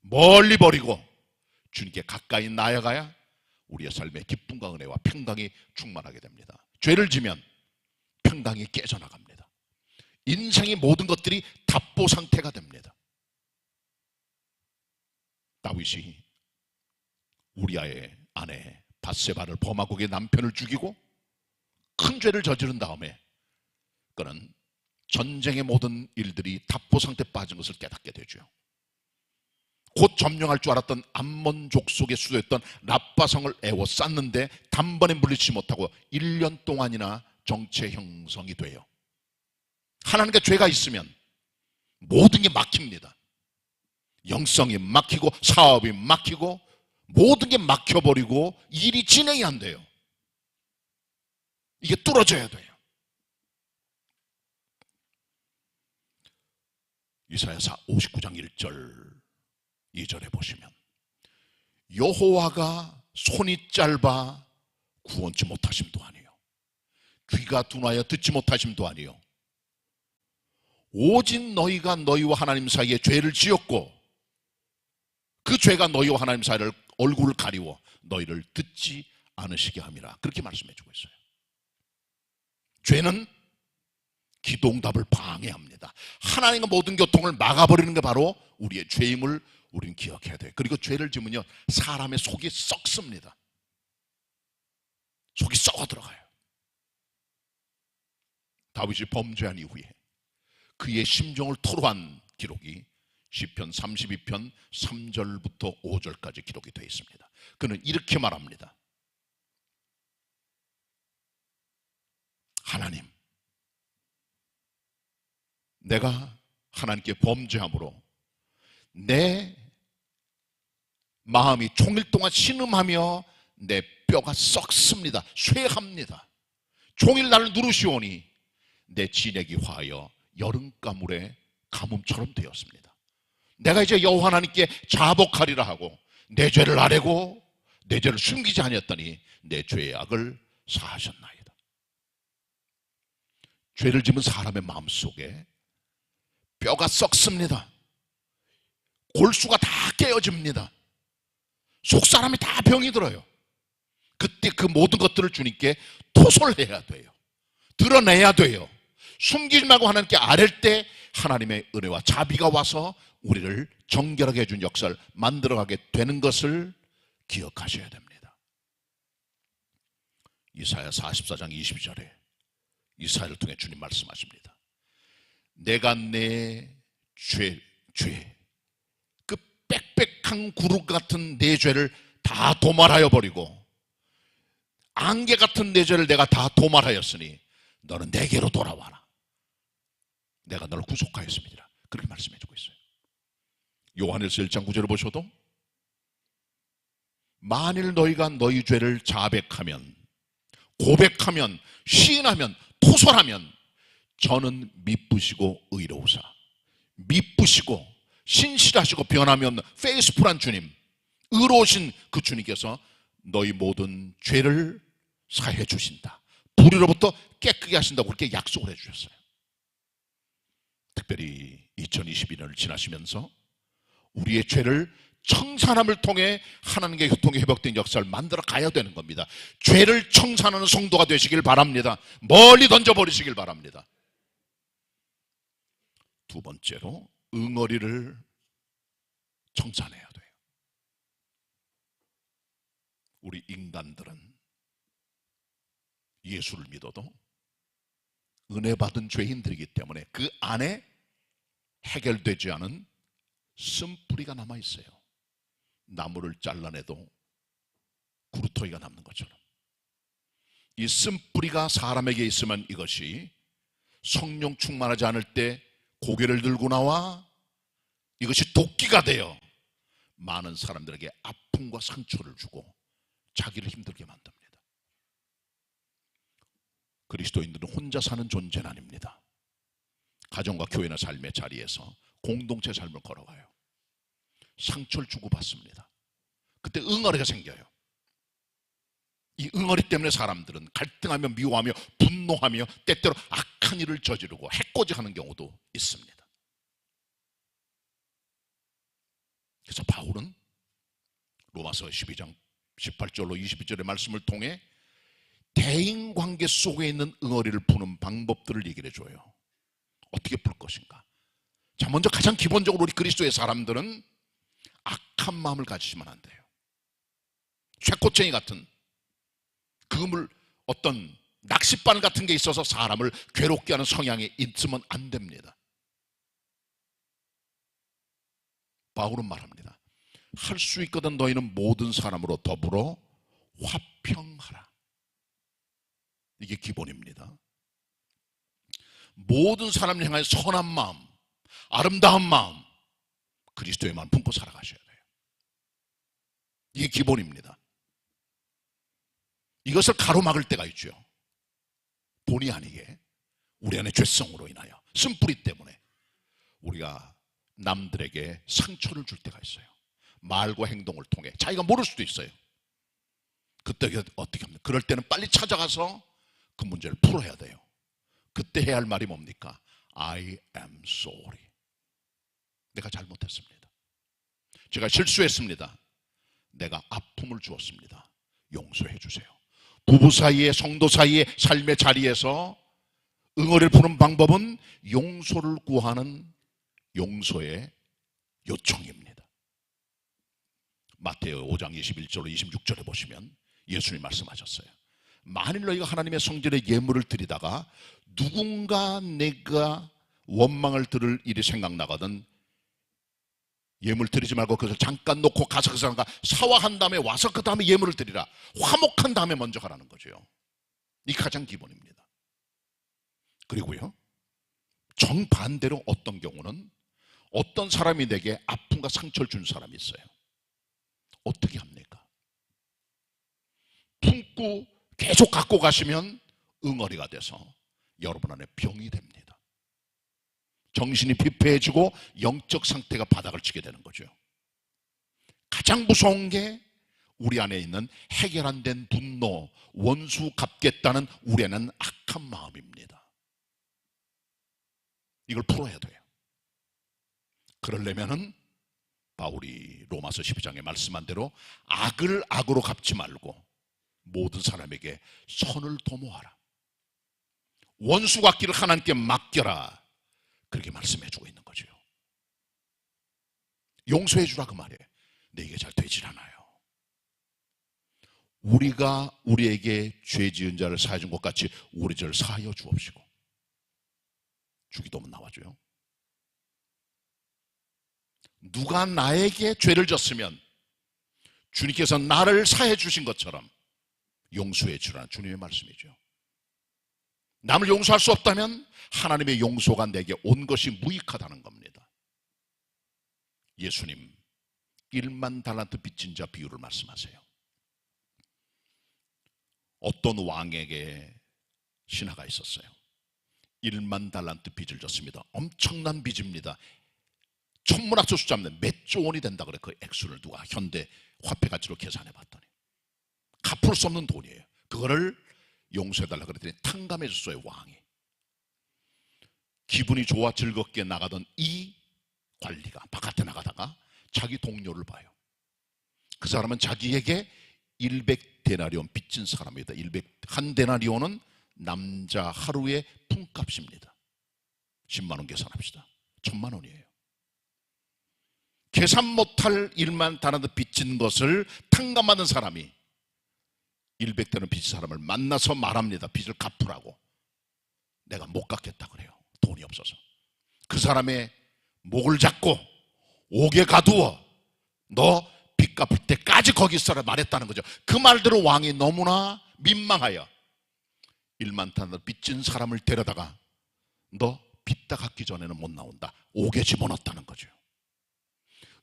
멀리 버리고 주님께 가까이 나아가야 우리의 삶에 기쁨과 은혜와 평강이 충만하게 됩니다. 죄를 지면 평강이 깨져나갑니다. 인생의 모든 것들이 답보 상태가 됩니다. 다윗이 우리아의 아내 밧세바를 범하고 그의 남편을 죽이고 큰 죄를 저지른 다음에 그는 전쟁의 모든 일들이 답보 상태에 빠진 것을 깨닫게 되죠. 곧 점령할 줄 알았던 암몬 족속의 수도였던 랍바성을 에워쌌는데 단번에 물리치지 못하고 1년 동안이나 정체 형성이 돼요. 하나님께 죄가 있으면 모든 게 막힙니다. 영성이 막히고 사업이 막히고 모든 게 막혀버리고 일이 진행이 안 돼요. 이게 뚫어져야 돼요. 이사야서 59장 1절 2절에 보시면 여호와가 손이 짧아 구원치 못하심도 아니요 귀가 둔하여 듣지 못하심도 아니요 오직 너희가 너희와 하나님 사이에 죄를 지었고 그 죄가 너희와 하나님 사이를 얼굴을 가리워 너희를 듣지 않으시게 함이라. 그렇게 말씀해 주고 있어요. 죄는 기도응답을 방해합니다. 하나님과 모든 교통을 막아버리는 게 바로 우리의 죄임을 우리는 기억해야 돼요. 그리고 죄를 지으면요 사람의 속이 썩습니다. 속이 썩어 들어가요. 다윗이 범죄한 이후에 그의 심정을 토로한 기록이 시편 32편 3절부터 5절까지 기록이 되어 있습니다. 그는 이렇게 말합니다. 하나님, 내가 하나님께 범죄함으로 내 마음이 종일 동안 신음하며 내 뼈가 썩습니다. 쇠합니다. 종일 나를 누르시오니 내 진액이 화하여 여름가물의 가뭄처럼 되었습니다. 내가 이제 여호와 하나님께 자복하리라 하고 내 죄를 아뢰고 내 죄를 숨기지 아니었더니 내 죄의 악을 사하셨나이다. 죄를 지은 사람의 마음속에 뼈가 썩습니다. 골수가 다 깨어집니다. 속사람이 다 병이 들어요. 그때 그 모든 것들을 주님께 토설해야 돼요. 드러내야 돼요. 숨기지 말고 하나님께 아랠 때 하나님의 은혜와 자비가 와서 우리를 정결하게 해준 역사를 만들어가게 되는 것을 기억하셔야 됩니다. 이사야 44장 22절에 이사야를 통해 주님 말씀하십니다. 내가 내 죄, 그 빽빽한 구름 같은 내 죄를 다 도말하여 버리고 안개 같은 내 죄를 내가 다 도말하였으니 너는 내게로 돌아와라. 내가 너를 구속하였습니다. 그렇게 말씀해주고 있어요. 요한일서 1장 9절을 보셔도 만일 너희가 너희 죄를 자백하면 고백하면 시인하면 토설하면 저는 미쁘시고 의로우사 미쁘시고 신실하시고 변함이 없는 페이스풀한 주님, 의로우신 그 주님께서 너희 모든 죄를 사해 주신다, 불의로부터 깨끗게 하신다고 그렇게 약속을 해주셨어요. 특별히 2021년을 지나시면서 우리의 죄를 청산함을 통해 하나님께 교통이 회복된 역사를 만들어 가야 되는 겁니다. 죄를 청산하는 성도가 되시길 바랍니다. 멀리 던져버리시길 바랍니다. 두 번째로 응어리를 청산해야 돼요. 우리 인간들은 예수를 믿어도 은혜 받은 죄인들이기 때문에 그 안에 해결되지 않은 쓴뿌리가 남아있어요. 나무를 잘라내도 구루토기가 남는 것처럼 이 쓴뿌리가 사람에게 있으면 이것이 성령 충만하지 않을 때 고개를 들고 나와 이것이 도끼가 되어 많은 사람들에게 아픔과 상처를 주고 자기를 힘들게 만듭니다. 그리스도인들은 혼자 사는 존재는 아닙니다. 가정과 교회나 삶의 자리에서 공동체 삶을 걸어가요. 상처를 주고받습니다. 그때 응어리가 생겨요. 이 응어리 때문에 사람들은 갈등하며 미워하며 분노하며 때때로 악한 일을 저지르고 해코지하는 경우도 있습니다. 그래서 바울은 로마서 12장 18절로 22절의 말씀을 통해 대인관계 속에 있는 응어리를 푸는 방법들을 얘기를 해줘요. 어떻게 풀 것인가? 자, 먼저 가장 기본적으로 우리 그리스도의 사람들은 악한 마음을 가지시면 안 돼요. 쇠꼬챙이 같은 그물, 어떤 낚싯바늘 같은 게 있어서 사람을 괴롭게 하는 성향이 있으면 안 됩니다. 바울은 말합니다. 할 수 있거든 너희는 모든 사람으로 더불어 화평하라. 이게 기본입니다. 모든 사람을 향하여 선한 마음, 아름다운 마음, 그리스도의 마음 품고 살아가셔야 돼요. 이게 기본입니다. 이것을 가로막을 때가 있죠. 본의 아니게 우리 안에 죄성으로 인하여 쓴뿌리 때문에 우리가 남들에게 상처를 줄 때가 있어요. 말과 행동을 통해 자기가 모를 수도 있어요. 그때 어떻게 합니까? 그럴 때는 빨리 찾아가서 그 문제를 풀어야 돼요. 그때 해야 할 말이 뭡니까? I am sorry. 내가 잘못했습니다. 제가 실수했습니다. 내가 아픔을 주었습니다. 용서해 주세요. 부부 사이에, 성도 사이에, 삶의 자리에서 응어리를 푸는 방법은 용서를 구하는 용서의 요청입니다. 마태오 5장 21절로 26절에 보시면 예수님이 말씀하셨어요. 만일 너희가 하나님의 성전에 예물을 드리다가 누군가 내가 원망을 들을 일이 생각나거든 예물 드리지 말고 그것을 잠깐 놓고 가서 그 사람과 사화한 다음에 와서 그 다음에 예물을 드리라. 화목한 다음에 먼저 가라는 거죠. 이게 가장 기본입니다. 그리고요, 정반대로 어떤 경우는 어떤 사람이 내게 아픔과 상처를 준 사람이 있어요. 어떻게 합니까? 품고 계속 갖고 가시면 응어리가 돼서 여러분 안에 병이 됩니다. 정신이 피폐해지고 영적 상태가 바닥을 치게 되는 거죠. 가장 무서운 게 우리 안에 있는 해결 안 된 분노, 원수 갚겠다는 우리 안에는 악한 마음입니다. 이걸 풀어야 돼요. 그러려면은 바울이 로마서 12장에 말씀한 대로 악을 악으로 갚지 말고 모든 사람에게 선을 도모하라. 원수 갚기를 하나님께 맡겨라. 그렇게 말씀해 주고 있는 거죠. 용서해 주라 그 말이에요. 근데 이게 잘 되질 않아요. 우리가 우리에게 죄 지은 자를 사해 준 것 같이 우리 죄를 사하여 주옵시고. 주기도문 나와줘요. 누가 나에게 죄를 졌으면 주님께서 나를 사해 주신 것처럼 용서해 주라는 주님의 말씀이죠. 남을 용서할 수 없다면 하나님의 용서가 내게 온 것이 무익하다는 겁니다. 예수님 1만 달란트 빚진 자 비유를 말씀하세요. 어떤 왕에게 신하가 있었어요. 1만 달란트 빚을 졌습니다. 엄청난 빚입니다. 천문학적 숫자인데 몇 조 원이 된다 그래. 그 액수를 누가 현대 화폐 가치로 계산해 봤더니 갚을 수 없는 돈이에요. 그거를 용서해달라 그랬더니 탕감해 줬어요, 왕이. 기분이 좋아 즐겁게 나가던 이 관리가 바깥에 나가다가 자기 동료를 봐요. 그 사람은 자기에게 100데나리온 빚진 사람이다. 한 데나리온은 남자 하루의 품값입니다. 10만 원 계산합시다. 1000만 원이에요. 계산 못할 일만 단하듯 빚진 것을 탕감하는 사람이 100대는 빚진 사람을 만나서 말합니다. 빚을 갚으라고. 내가 못 갚겠다 그래요. 돈이 없어서. 그 사람의 목을 잡고 옥에 가두어 너 빚 갚을 때까지 거기 있어라 말했다는 거죠. 그 말대로 왕이 너무나 민망하여 1만 탄을 빚진 사람을 데려다가 너 빚 다 갚기 전에는 못 나온다. 옥에 집어넣었다는 거죠.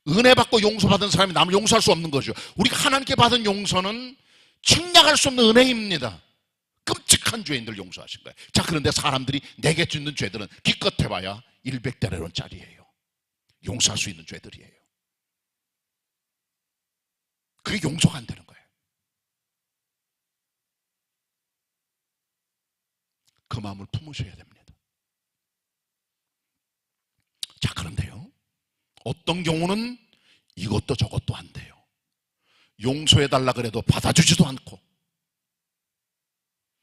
은혜 받고 용서받은 사람이 남을 용서할 수 없는 거죠. 우리가 하나님께 받은 용서는 측량할 수 없는 은혜입니다. 끔찍한 죄인들 용서하신 거예요. 자, 그런데 사람들이 내게 짓는 죄들은 기껏 해봐야 100데나리온짜리예요. 용서할 수 있는 죄들이에요. 그게 용서가 안 되는 거예요. 그 마음을 품으셔야 됩니다. 자, 그런데요, 어떤 경우는 이것도 저것도 안 돼요. 용서해달라 그래도 받아주지도 않고,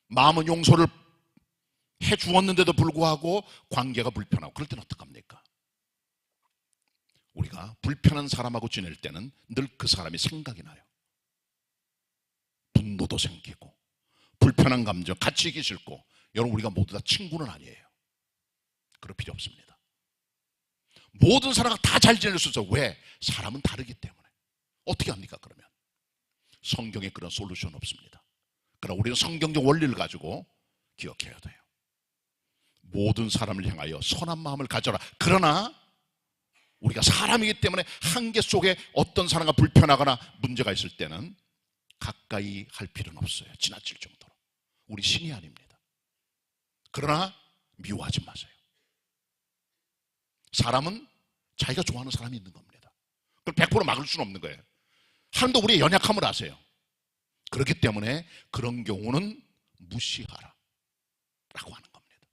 마음은 용서를 해주었는데도 불구하고 관계가 불편하고, 그럴 때는 어떡합니까? 우리가 불편한 사람하고 지낼 때는 늘 그 사람이 생각이 나요. 분노도 생기고 불편한 감정, 같이 있기 싫고. 여러분, 우리가 모두 다 친구는 아니에요. 그럴 필요 없습니다. 모든 사람과 다 잘 지낼 수 있어요. 왜? 사람은 다르기 때문에. 어떻게 합니까 그러면? 성경에 그런 솔루션 없습니다. 그러나 우리는 성경적 원리를 가지고 기억해야 돼요. 모든 사람을 향하여 선한 마음을 가져라. 그러나 우리가 사람이기 때문에 한계 속에 어떤 사람과 불편하거나 문제가 있을 때는 가까이 할 필요는 없어요. 지나칠 정도로. 우리 신이 아닙니다. 그러나 미워하지 마세요. 사람은 자기가 좋아하는 사람이 있는 겁니다. 그걸 100% 막을 수는 없는 거예요. 하나님도 우리의 연약함을 아세요. 그렇기 때문에 그런 경우는 무시하라 라고 하는 겁니다.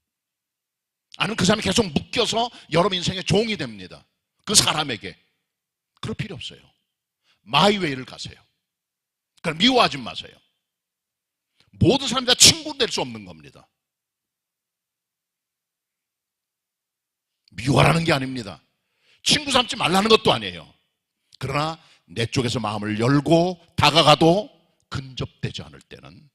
아니면 그 사람이 계속 묶여서 여러분 인생의 종이 됩니다. 그 사람에게. 그럴 필요 없어요. 마이웨이를 가세요. 그러니까 미워하지 마세요. 모든 사람이 다 친구 될 수 없는 겁니다. 미워하라는 게 아닙니다. 친구 삼지 말라는 것도 아니에요. 그러나 내 쪽에서 마음을 열고 다가가도 근접되지 않을 때는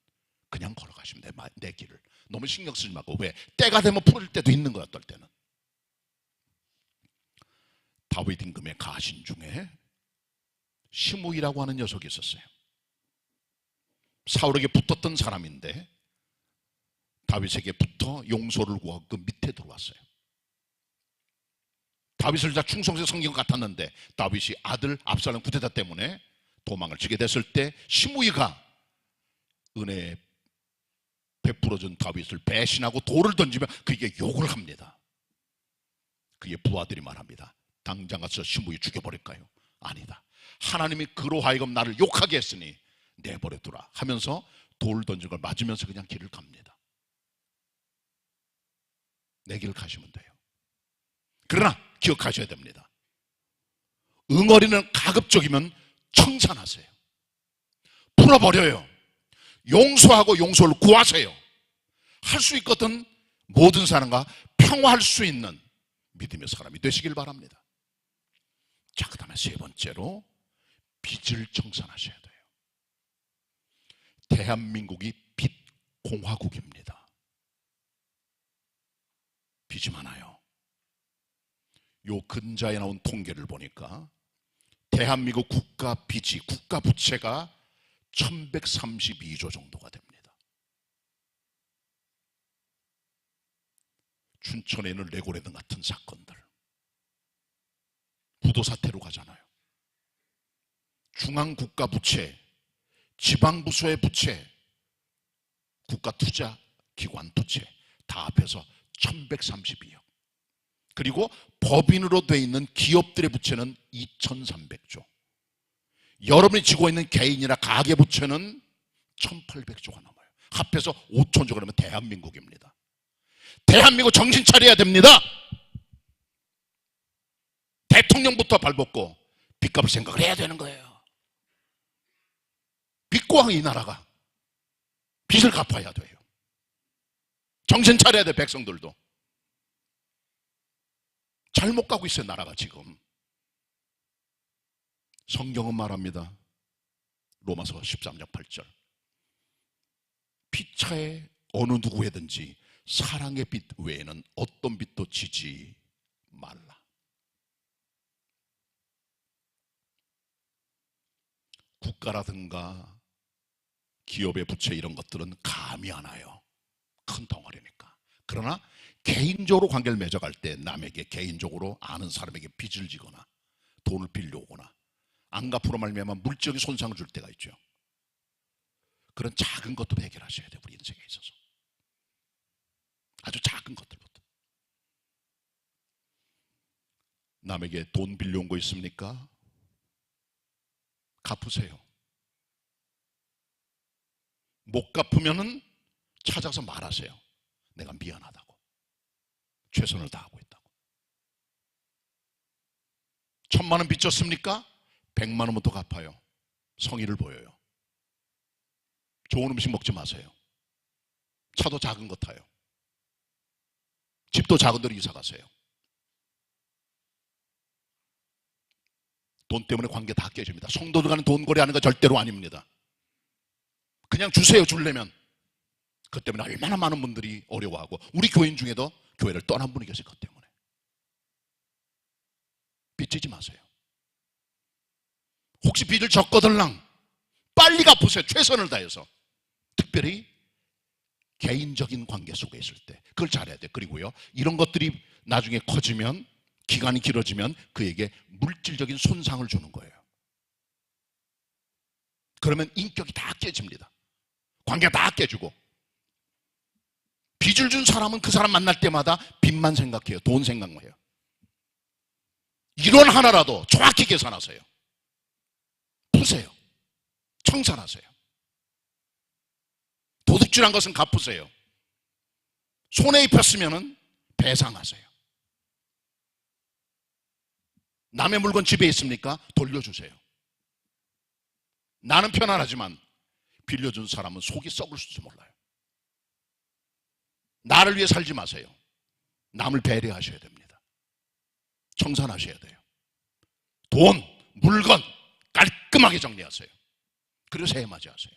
그냥 걸어가시면 돼. 내 길을. 너무 신경 쓰지 말고. 왜? 때가 되면 풀을 때도 있는 거야, 어떨 때는. 다윗 임금의 가신 중에 시므이라고 하는 녀석이 있었어요. 사울에게 붙었던 사람인데 다윗에게 붙어 용서를 구하고 그 밑에 들어왔어요. 다윗을 다 충성스러운 성경 같았는데 다윗이 아들 압살롬 구데타 때문에 도망을 치게 됐을 때 시므이가 은혜 베풀어준 다윗을 배신하고 돌을 던지며 그에게 욕을 합니다. 그의 부하들이 말합니다. 당장 가서 시므이 죽여버릴까요? 아니다. 하나님이 그로 하여금 나를 욕하게 했으니 내버려두라 하면서 돌 던진 걸 맞으면서 그냥 길을 갑니다. 내 길을 가시면 돼요. 그러나 기억하셔야 됩니다. 응어리는 가급적이면 청산하세요. 풀어버려요. 용서하고 용서를 구하세요. 할 수 있거든 모든 사람과 평화할 수 있는 믿음의 사람이 되시길 바랍니다. 자, 그 다음에 세 번째로 빚을 청산하셔야 돼요. 대한민국이 빚 공화국입니다. 빚이 많아요. 요 근자에 나온 통계를 보니까 대한민국 국가 빚이, 국가 부채가 1132조 정도가 됩니다. 춘천에 있는 레고레든 같은 사건들, 부도 사태로 가잖아요. 중앙국가 부채, 지방부서의 부채, 국가투자기관 부채 다 합해서 1132억. 그리고 법인으로 돼 있는 기업들의 부채는 2,300조. 여러분이 지고 있는 개인이나 가계 부채는 1,800조가 넘어요. 합해서 5,000조 그러면 대한민국입니다. 대한민국 정신 차려야 됩니다. 대통령부터 발벗고 빚값을 생각을 해야 되는 거예요. 빚고왕 이 나라가 빚을 갚아야 돼요. 정신 차려야 돼. 백성들도 잘못 가고 있어요. 나라가 지금. 성경은 말합니다. 로마서 13장 8절. 피차에 어느 누구에든지 사랑의 빚 외에는 어떤 빚도 지지 말라. 국가라든가 기업의 부채 이런 것들은 감이 안 와요. 큰 덩어리니까. 그러나 개인적으로 관계를 맺어갈 때 남에게 개인적으로 아는 사람에게 빚을 지거나 돈을 빌려오거나 안 갚으로 말미암아 물질적인 손상을 줄 때가 있죠. 그런 작은 것도 해결하셔야 돼요. 우리 인생에 있어서. 아주 작은 것들부터. 남에게 돈 빌려온 거 있습니까? 갚으세요. 못 갚으면은 찾아서 말하세요. 내가 미안하다고. 최선을 다하고 있다고. 1,000만 원 빚졌습니까? 100만 원부터 갚아요. 성의를 보여요. 좋은 음식 먹지 마세요. 차도 작은 거 타요. 집도 작은 데로 이사 가세요. 돈 때문에 관계 다 깨집니다. 성도들 간에 돈 거래하는 거 절대로 아닙니다. 그냥 주세요. 주려면. 그 때문에 얼마나 많은 분들이 어려워하고 우리 교인 중에도 교회를 떠난 분이 계실 것 때문에. 빚지지 마세요. 혹시 빚을 졌거들랑 빨리 갚으세요. 최선을 다해서. 특별히 개인적인 관계 속에 있을 때 그걸 잘해야 돼요. 그리고요, 이런 것들이 나중에 커지면, 기간이 길어지면 그에게 물질적인 손상을 주는 거예요. 그러면 인격이 다 깨집니다. 관계가 다 깨지고. 빚을 준 사람은 그 사람 만날 때마다 빚만 생각해요. 돈 생각만 해요. 이론 하나라도 정확히 계산하세요. 푸세요. 청산하세요. 도둑질한 것은 갚으세요. 손해 입혔으면 배상하세요. 남의 물건 집에 있습니까? 돌려주세요. 나는 편안하지만 빌려준 사람은 속이 썩을 수도 몰라요. 나를 위해 살지 마세요. 남을 배려하셔야 됩니다. 청산하셔야 돼요. 돈, 물건 깔끔하게 정리하세요. 그리고 새해 맞이하세요.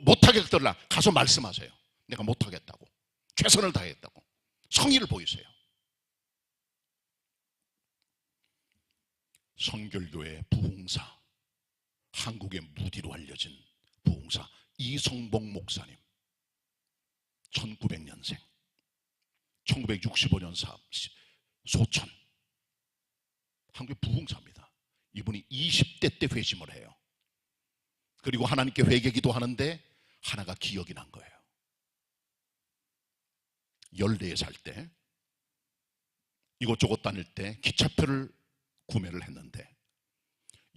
못하겠더라 가서 말씀하세요. 내가 못하겠다고. 최선을 다했다고. 성의를 보이세요. 성결교회 부흥사, 한국의 무디로 알려진 부흥사 이성봉 목사님, 1900년생, 1965년 소천, 한국의 부흥사입니다. 이분이 20대 때 회심을 해요. 그리고 하나님께 회개기도 하는데 하나가 기억이 난 거예요. 14살 때 이곳저곳 다닐 때 기차표를 구매를 했는데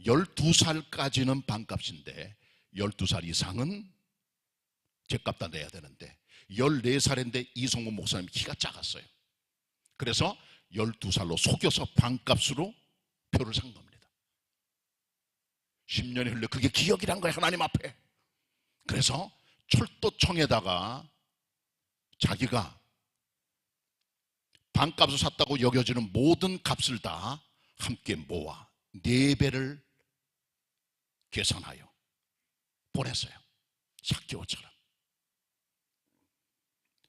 12살까지는 반값인데 12살 이상은 제값 다 내야 되는데 14살인데 이성문 목사님 키가 작았어요. 그래서 12살로 속여서 반값으로 표를 산 겁니다. 10년이 흘러 그게 기억이란 거예요. 하나님 앞에. 그래서 철도청에다가 자기가 반값으로 샀다고 여겨지는 모든 값을 다 함께 모아 4배를 계산하여 보냈어요. 사기오처럼.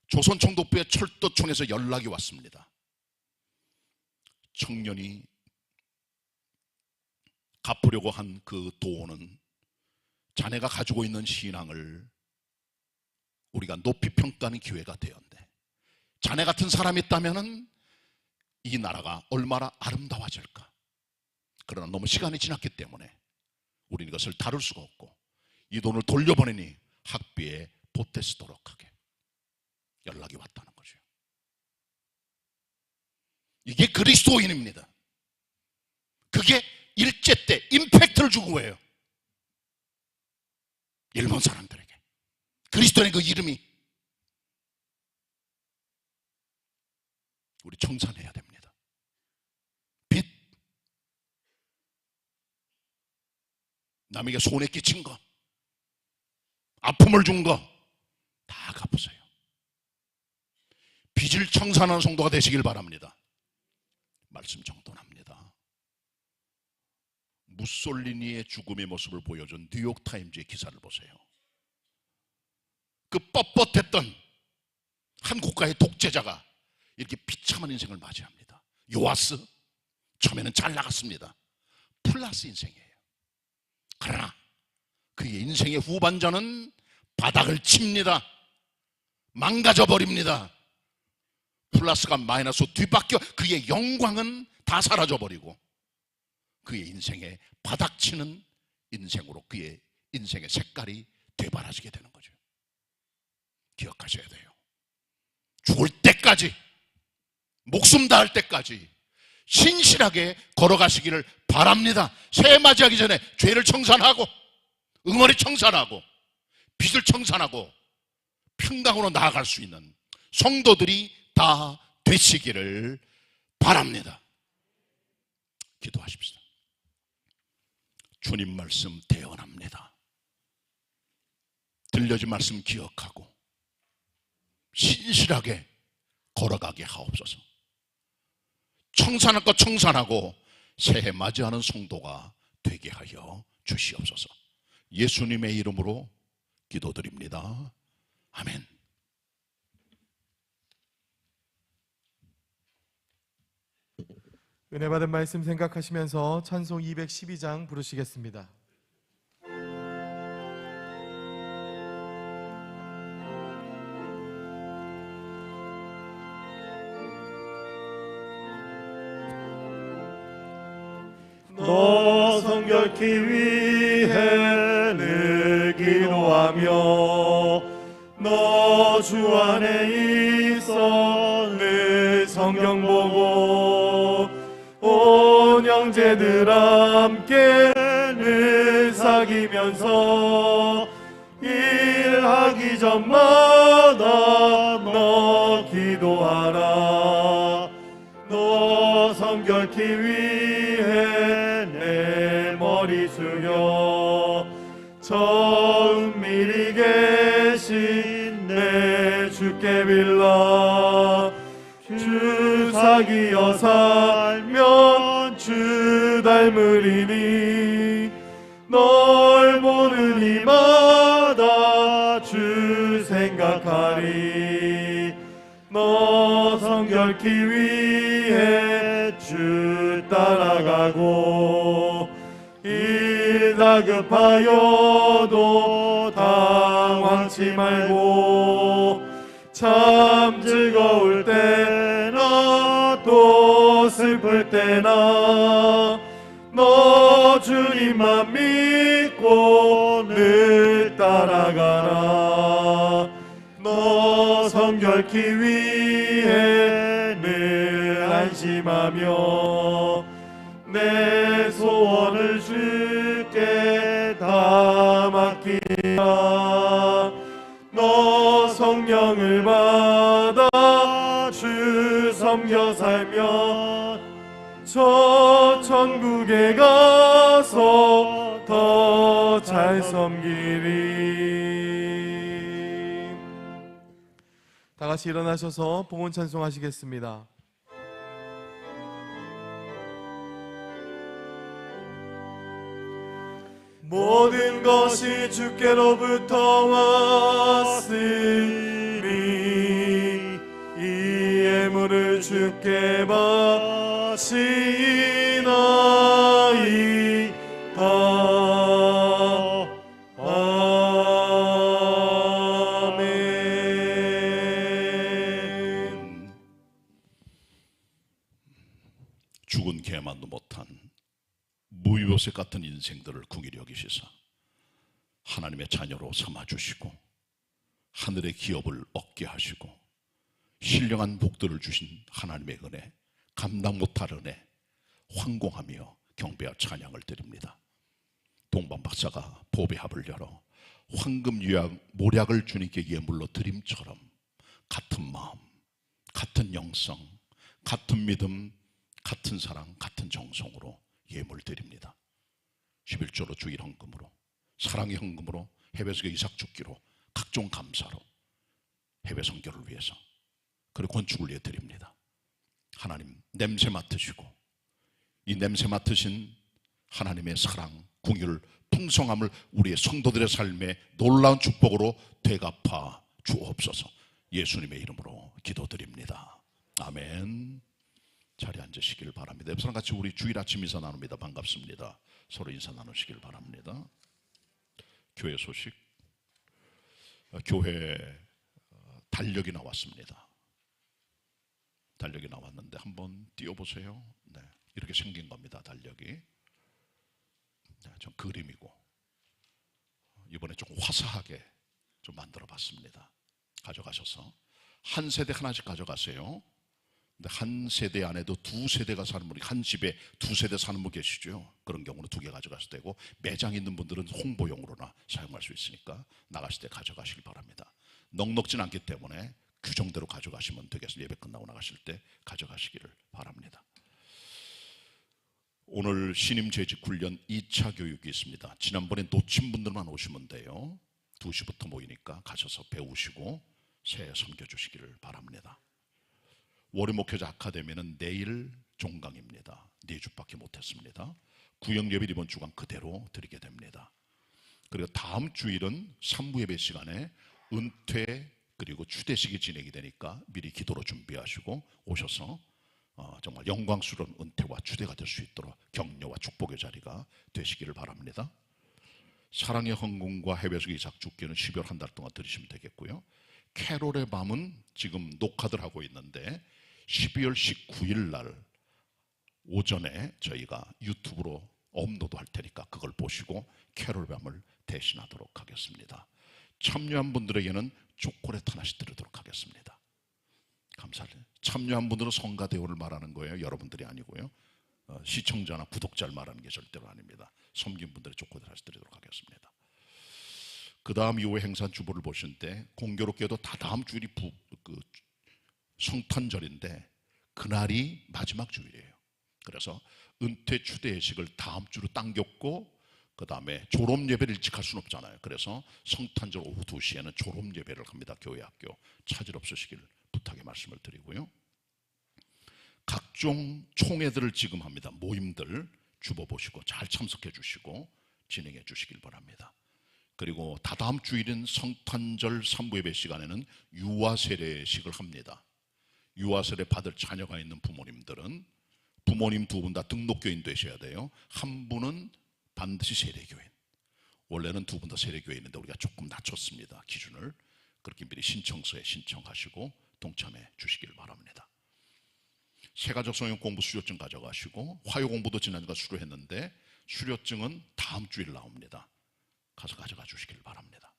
조선총독부의 철도청에서 연락이 왔습니다. 청년이 갚으려고 한 그 돈은 자네가 가지고 있는 신앙을 우리가 높이 평가하는 기회가 되었는데 자네 같은 사람이 있다면 이 나라가 얼마나 아름다워질까. 그러나 너무 시간이 지났기 때문에 우리는 이것을 다룰 수가 없고 이 돈을 돌려보내니 학비에 보태 쓰도록 하게 연락이 왔다는 거죠. 이게 그리스도인입니다. 그게 일제 때 임팩트를 주고 거예요. 일본 사람들에게 그리스도인의 그 이름이. 우리 청산해야 됩니다. 빚, 남에게 손해 끼친 거, 아픔을 준 거 다 갚으세요. 빚을 청산하는 성도가 되시길 바랍니다. 말씀 정돈합니다. 무솔리니의 죽음의 모습을 보여준 뉴욕타임즈의 기사를 보세요. 그 뻣뻣했던 한 국가의 독재자가 이렇게 비참한 인생을 맞이합니다. 요아스, 처음에는 잘 나갔습니다. 플러스 인생이에요. 그러나 그의 인생의 후반전은 바닥을 칩니다. 망가져 버립니다. 플러스가 마이너스로 뒤바뀌어 그의 영광은 다 사라져 버리고 그의 인생에 바닥치는 인생으로 그의 인생의 색깔이 되바라지게 되는 거죠. 기억하셔야 돼요. 죽을 때까지, 목숨 다할 때까지 신실하게 걸어가시기를 바랍니다. 새해 맞이하기 전에 죄를 청산하고 응어리 청산하고 빚을 청산하고 평강으로 나아갈 수 있는 성도들이 다 되시기를 바랍니다. 기도하십시다. 주님 말씀 대언합니다. 들려진 말씀 기억하고 신실하게 걸어가게 하옵소서. 청산할 것 청산하고 새해 맞이하는 성도가 되게 하여 주시옵소서. 예수님의 이름으로 기도드립니다. 아멘. 은혜 받은 말씀 생각하시면서 찬송 212장 부르시겠습니다. 너 성결케 위해 늘 기도하며 너 주 안에 있어 늘 성경 보고 온 형제들 함께 늘 사귀면서 일하기 전마다 너 기도하라. 너 성결케 위해 내 머리 숙여 저 은밀히 계신 내 주께 빌라. 주 사귀어 살면 주 닮으리니 널 보는 이마다 주 생각하리. 너 성결케 위해 주 따라가고 일 다급하여도 당황치 말고 참 즐거울 때나 또 슬플 때나 너 주님만 믿고 늘 따라가라. 너 성결케 위해 늘 안심하며 내 소원을 주께 다 맡기라. 너 성령을 받아 주 섬겨 살면 저 천국에 가서 더 잘 섬기리. 다 같이 일어나셔서 봉헌 찬송하시겠습니다. 모든 것이 주께로부터 왔으니 이 예물을 주께 바치나이다. 아멘. 죽은 개만도 못한 무효색 같은 인생들을 긍휼히 여기시사 하나님의 자녀로 삼아주시고 하늘의 기업을 얻게 하시고 신령한 복들을 주신 하나님의 은혜 감당 못할 은혜 황공하며 경배와 찬양을 드립니다. 동방 박사가 보배합을 열어 황금 유약 모략을 주님께 예물로 드림처럼 같은 마음, 같은 영성, 같은 믿음, 같은 사랑, 같은 정성으로 예물 드립니다. 11조로 주일 헌금으로, 사랑의 헌금으로, 해외석의 이삭 죽기로, 각종 감사로 해외 선교를 위해서, 그리고 건축을 위해 드립니다. 하나님 냄새 맡으시고 이 냄새 맡으신 하나님의 사랑, 긍휼, 풍성함을 우리의 성도들의 삶에 놀라운 축복으로 되갚아 주옵소서. 예수님의 이름으로 기도드립니다. 아멘. 자리에 앉으시길 바랍니다. 옆사람 같이 우리 주일 아침 인사 나눕니다. 반갑습니다. 서로 인사 나누시길 바랍니다. 교회 소식, 교회 달력이 나왔습니다. 달력이 나왔는데 한번 띄워보세요. 네, 이렇게 생긴 겁니다. 달력이. 네, 좀 그림이고 이번에 조금 화사하게 좀 만들어 봤습니다. 가져가셔서 한 세대 하나씩 가져가세요. 근데 한 세대 안에도 두 세대가 사는 분이, 한 집에 두 세대 사는 분 계시죠. 그런 경우는 두 개 가져가셔도 되고, 매장 있는 분들은 홍보용으로나 사용할 수 있으니까 나가실 때 가져가시길 바랍니다. 넉넉진 않기 때문에 규정대로 가져가시면 되겠습니다. 예배 끝나고 나가실 때 가져가시기를 바랍니다. 오늘 신임 재직 훈련 2차 교육이 있습니다. 지난번에 놓친 분들만 오시면 돼요. 2시부터 모이니까 가셔서 배우시고 새해 섬겨주시기를 바랍니다. 월요 목회자 아카데미는 내일 종강입니다. 4주밖에 못했습니다. 구역 예배 이번 주간 그대로 드리게 됩니다. 그리고 다음 주일은 3부 예배 시간에 은퇴 그리고 추대식이 진행이 되니까 미리 기도로 준비하시고 오셔서 정말 영광스러운 은퇴와 추대가 될 수 있도록 격려와 축복의 자리가 되시기를 바랍니다. 사랑의 헌금과 해외에서 이삭 죽기는 12월 한 달 동안 들으시면 되겠고요. 캐롤의 밤은 지금 녹화들 하고 있는데 12월 19일 날 오전에 저희가 유튜브로 업로드 할 테니까 그걸 보시고 캐롤 밤을 대신하도록 하겠습니다. 참여한 분들에게는 초콜릿 하나씩 드리도록 하겠습니다. 감사합니다. 참여한 분들은 성가대우를 말하는 거예요. 여러분들이 아니고요. 시청자나 구독자를 말하는 게 절대로 아닙니다. 섬긴 분들의 초콜릿 하나씩 드리도록 하겠습니다. 그 다음 이후에 행사 주보를 보실 때 공교롭게도 다 다음 주일이 성탄절인데 그날이 마지막 주일이에요. 그래서 은퇴 추대 예식을 다음 주로 당겼고 그 다음에 졸업 예배를 일찍 할 수는 없잖아요. 그래서 성탄절 오후 2시에는 졸업 예배를 합니다. 교회 학교 차질 없으시길 부탁의 말씀을 드리고요. 각종 총회들을 지금 합니다. 모임들 주보 보시고 잘 참석해 주시고 진행해 주시길 바랍니다. 그리고 다다음 주일인 성탄절 3부 예배 시간에는 유아 세례식을 합니다. 유아 세례 받을 자녀가 있는 부모님들은 부모님 두 분 다 등록교인 되셔야 돼요. 한 분은 반드시 세례교인. 원래는 두 분 다 세례교인인데 우리가 조금 낮췄습니다. 기준을. 그렇게 미리 신청서에 신청하시고 동참해 주시길 바랍니다. 새가족 성경 공부 수료증 가져가시고 화요 공부도 지난주가 수료했는데 수료증은 다음 주일 나옵니다. 가서 가져가 주시길 바랍니다.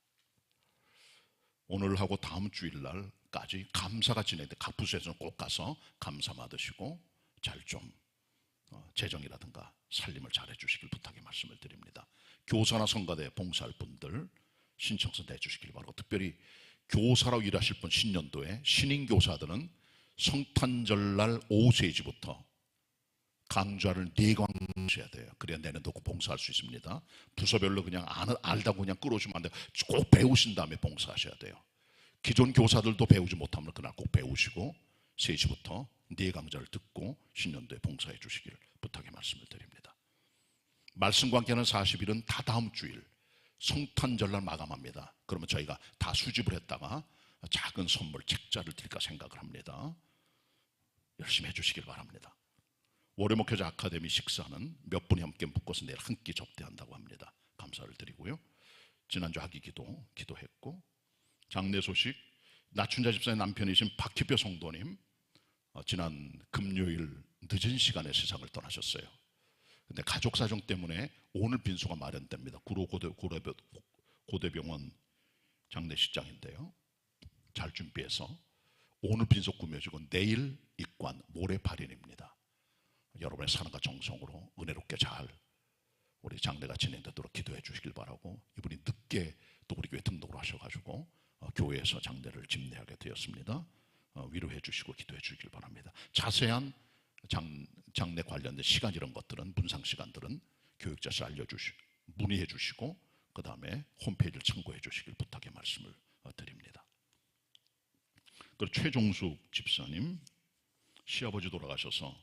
오늘하고 다음 주일날까지 감사가 진행돼 각 부서에서는 꼭 가서 감사 받으시고 잘 좀 재정이라든가 살림을 잘해 주시길 부탁의 말씀을 드립니다. 교사나 성가대 봉사할 분들 신청서 내주시길 바라고, 특별히 교사로 일하실 분 신년도에 신인 교사들은 성탄절날 오후 3시부터 강좌를 4강 하셔야 돼요. 그래야 내년도 봉사할 수 있습니다. 부서별로 그냥 알다고 그냥 끌어오시면 안 돼요. 꼭 배우신 다음에 봉사하셔야 돼요. 기존 교사들도 배우지 못하면 그날 꼭 배우시고 3시부터 4강좌를 듣고 신년도에 봉사해 주시길 부탁의 말씀을 드립니다. 말씀과 함께하는 40일은 다 다음 주일 성탄절날 마감합니다. 그러면 저희가 다 수집을 했다가 작은 선물 책자를 드릴까 생각을 합니다. 열심히 해주시길 바랍니다. 월요 목회자 아카데미 식사는 몇 분이 함께 묶어서 내일 한 끼 접대한다고 합니다. 감사를 드리고요. 지난주 하기 기도했고, 장례 소식, 나춘자 집사의 남편이신 박희표 성도님 지난 금요일 늦은 시간에 세상을 떠나셨어요. 근데 가족 사정 때문에 오늘 빈소가 마련됩니다. 구로 고대병원 장례식장인데요. 잘 준비해서 오늘 빈속 꾸며지고 내일 입관, 모레 발인입니다. 여러분의 사랑과 정성으로 은혜롭게 잘 우리 장례가 진행되도록 기도해 주시길 바라고, 이분이 늦게 또 우리 교회 등록을 하셔가지고 교회에서 장례를 집례하게 되었습니다. 위로해 주시고 기도해 주시길 바랍니다. 자세한 장례 관련된 시간 이런 것들은, 문상 시간들은 교육자실 문의해 주시고 그 다음에 홈페이지를 참고해 주시길 부탁의 말씀을 드립니다. 그리고 최종숙 집사님, 시아버지 돌아가셔서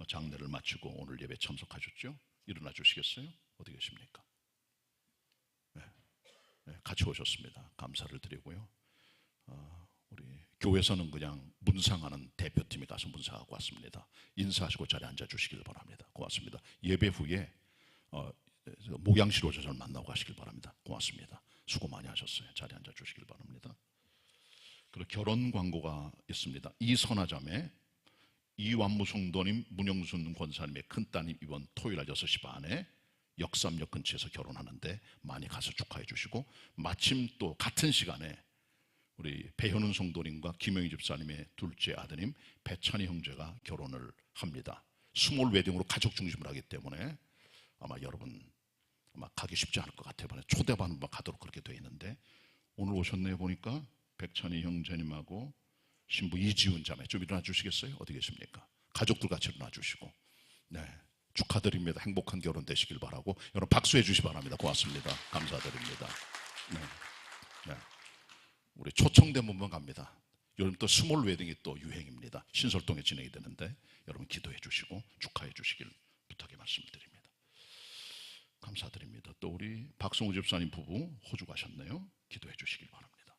장례를 마치고 오늘 예배 참석하셨죠? 일어나 주시겠어요? 어디 계십니까? 네, 같이 오셨습니다. 감사를 드리고요. 우리 교회에서는 그냥 문상하는 대표팀이 가서 문상하고 왔습니다. 인사하시고 자리에 앉아 주시길 바랍니다. 고맙습니다. 예배 후에 목양실 오셔서 저를 만나고 가시길 바랍니다. 고맙습니다. 수고 많이 하셨어요. 자리에 앉아 주시길 바랍니다. 그리고 결혼 광고가 있습니다. 이선화자매 이완무 성도님, 문영순 권사님의 큰따님 이번 토요일 날 6시 반에 역삼역 근처에서 결혼하는데 많이 가서 축하해 주시고, 마침 또 같은 시간에 우리 배현은 성도님과 김영희 집사님의 둘째 아드님 배찬희 형제가 결혼을 합니다. 스몰 웨딩으로 가족 중심으로 하기 때문에 아마 여러분 가기 쉽지 않을 것 같아요. 초대받으면 가도록 그렇게 되어 있는데, 오늘 오셨네요. 보니까 백찬희 형제님하고 신부 이지훈 자매 좀 일어나 주시겠어요? 어디 계십니까? 가족들 같이 일어나 주시고, 네, 축하드립니다. 행복한 결혼 되시길 바라고 여러분 박수해 주시기 바랍니다. 고맙습니다. 감사드립니다. 네. 우리 초청된 분만 갑니다. 요즘 또 스몰 웨딩이 또 유행입니다. 신설동에 진행이 되는데 여러분 기도해 주시고 축하해 주시길 부탁의 말씀을 드립니다. 감사드립니다. 또 우리 박성우 집사님 부부 호주 가셨네요. 기도해 주시길 바랍니다.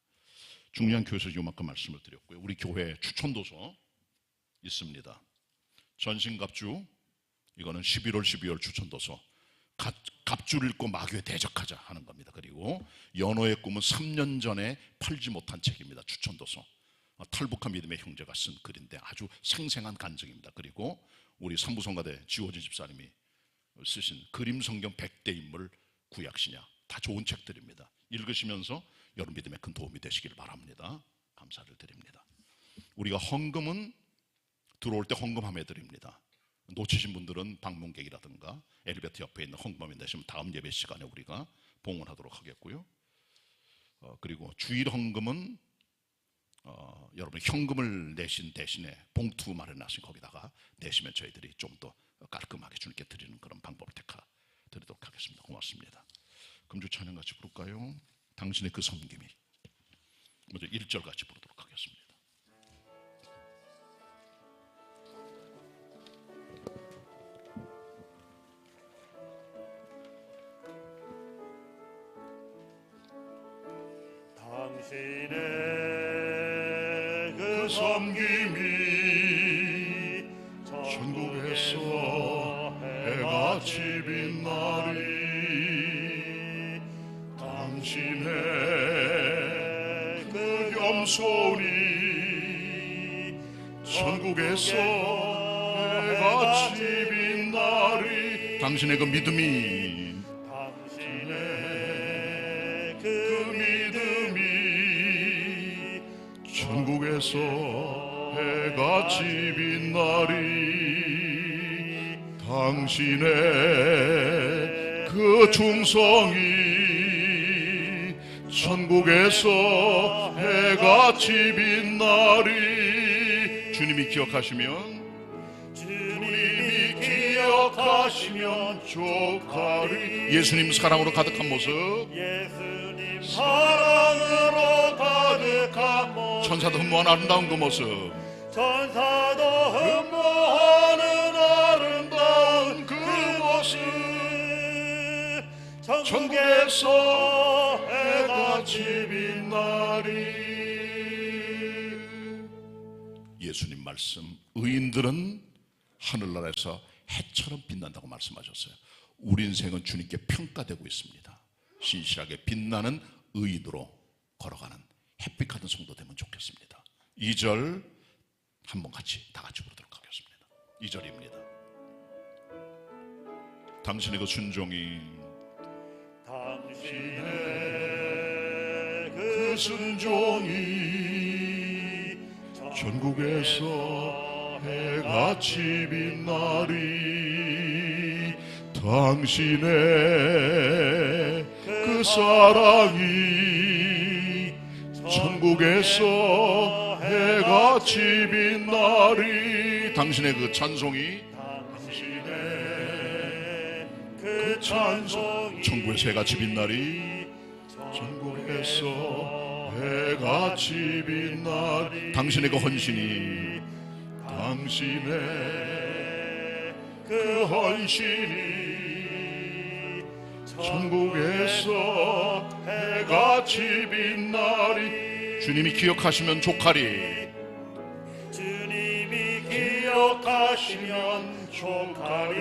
중요한 교회에서 이만큼 말씀을 드렸고요. 우리 교회 추천도서 있습니다. 전신갑주, 이거는 11월 12월 추천도서. 갑주를 읽고 마귀에 대적하자 하는 겁니다. 그리고 연호의 꿈은 3년 전에 팔지 못한 책입니다. 추천도서. 탈북한 믿음의 형제가 쓴 글인데 아주 생생한 간증입니다. 그리고 우리 삼부성가대 지호진 집사님이 쓰신 그림성경 100대 인물 구약신약, 다 좋은 책들입니다. 읽으시면서 여러분 믿음에 큰 도움이 되시길 바랍니다. 감사를 드립니다. 우리가 헌금은 들어올 때 헌금함에 드립니다. 놓치신 분들은 방문객이라든가 엘리베이터 옆에 있는 헌금함에 내시면 다음 예배 시간에 우리가 봉헌하도록 하겠고요. 그리고 주일 헌금은 여러분 현금을 내신 대신에 봉투 마련하신 거기다가 내시면 저희들이 좀 더 깔끔하게 주님께 드리는 그런 방법을 택하 드리도록 하겠습니다. 고맙습니다. 금주 찬양 같이 부를까요? 당신의 그 섬김이. 먼저 1절 같이 부르도록 하겠습니다. 당신의 그 섬김이 천국에서 해같이 빛나리. 당신의 그 겸손이 천국에서 해같이 빛나리. 당신의 그 믿음이, 당신의 그 믿음이 천국에서 해같이 빛나리. 당신의 그 충성이 천국에서 해같이 빛나리. 주님이 기억하시면, 주님이 기억하시면 족하리. 예수님 사랑으로 가득한 모습, 예수님 사랑으로 가득한 모습, 천사도 흠모하는 아름다운 그 모습, 천사도 흠모하는 아름다운 그 모습, 천국에서 해같이 빛나리. 예수님 말씀, 의인들은 하늘나라에서 해처럼 빛난다고 말씀하셨어요. 우리 인생은 주님께 평가되고 있습니다. 신실하게 빛나는 의인으로 걸어가는 햇빛 같은 성도 되면 좋겠습니다. 2절 한번 같이 다 같이 부르도록 하겠습니다. 2절입니다. 당신의 그 순종이, 당신의 그 순종이 전국에서 해같이 빛나리 당신의 그 사랑이 전국에서 해같이 빛나리 당신의 그 찬송이 그 찬송 천국에서 해같이 빛나리 전국에서 해같이 빛나리 당신의 그 헌신이 당신의 그 헌신이 전국에서 해같이 빛나리 주님이 기억하시면 족하리 주님이 기억하시면 족하리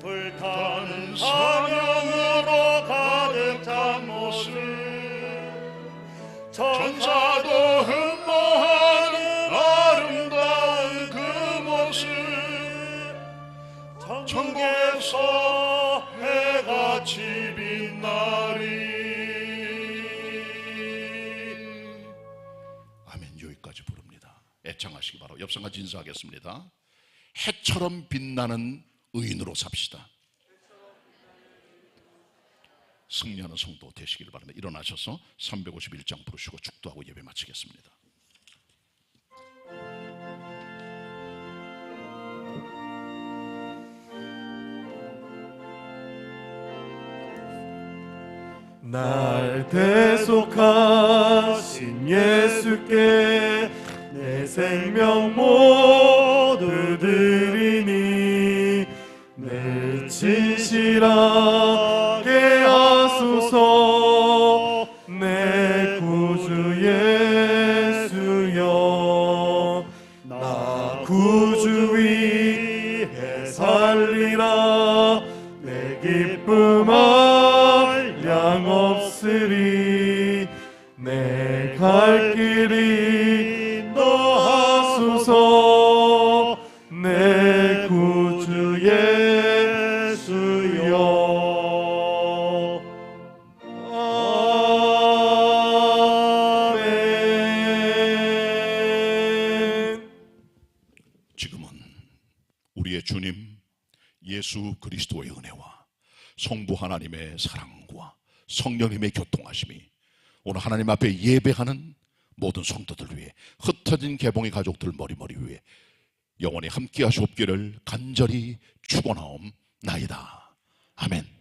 불타는 사명으로 가득 찬 모습 전사도 흠모하는 아름다운 그 모습 천국에서 해같이 빛나리 아멘. 여기까지 부릅니다. 애창하시기 바라고 옆상같이 인사하겠습니다. 해처럼 빛나는 의인으로 삽시다. 승리하는 성도 되시기를 바랍니다. 일어나셔서 351장 부르시고 축도하고 예배 마치겠습니다. 날 대속하신 예수께 내 생명 모두 드리니 늘 진실하게 하소서 내 구주 예수여 나 구주 위에 살리라 내 기쁨 한량 없으리 내 갈 길이 인도하소서 내 구주 예수여 아멘. 지금은 우리의 주님 예수 그리스도의 은혜와 성부 하나님의 사랑과 성령님의 교통하심이 오늘 하나님 앞에 예배하는 모든 성도들 위해 흩어진 개봉의 가족들 머리머리 위에 영원히 함께 하시옵기를 간절히 축원하옵나이다. 아멘.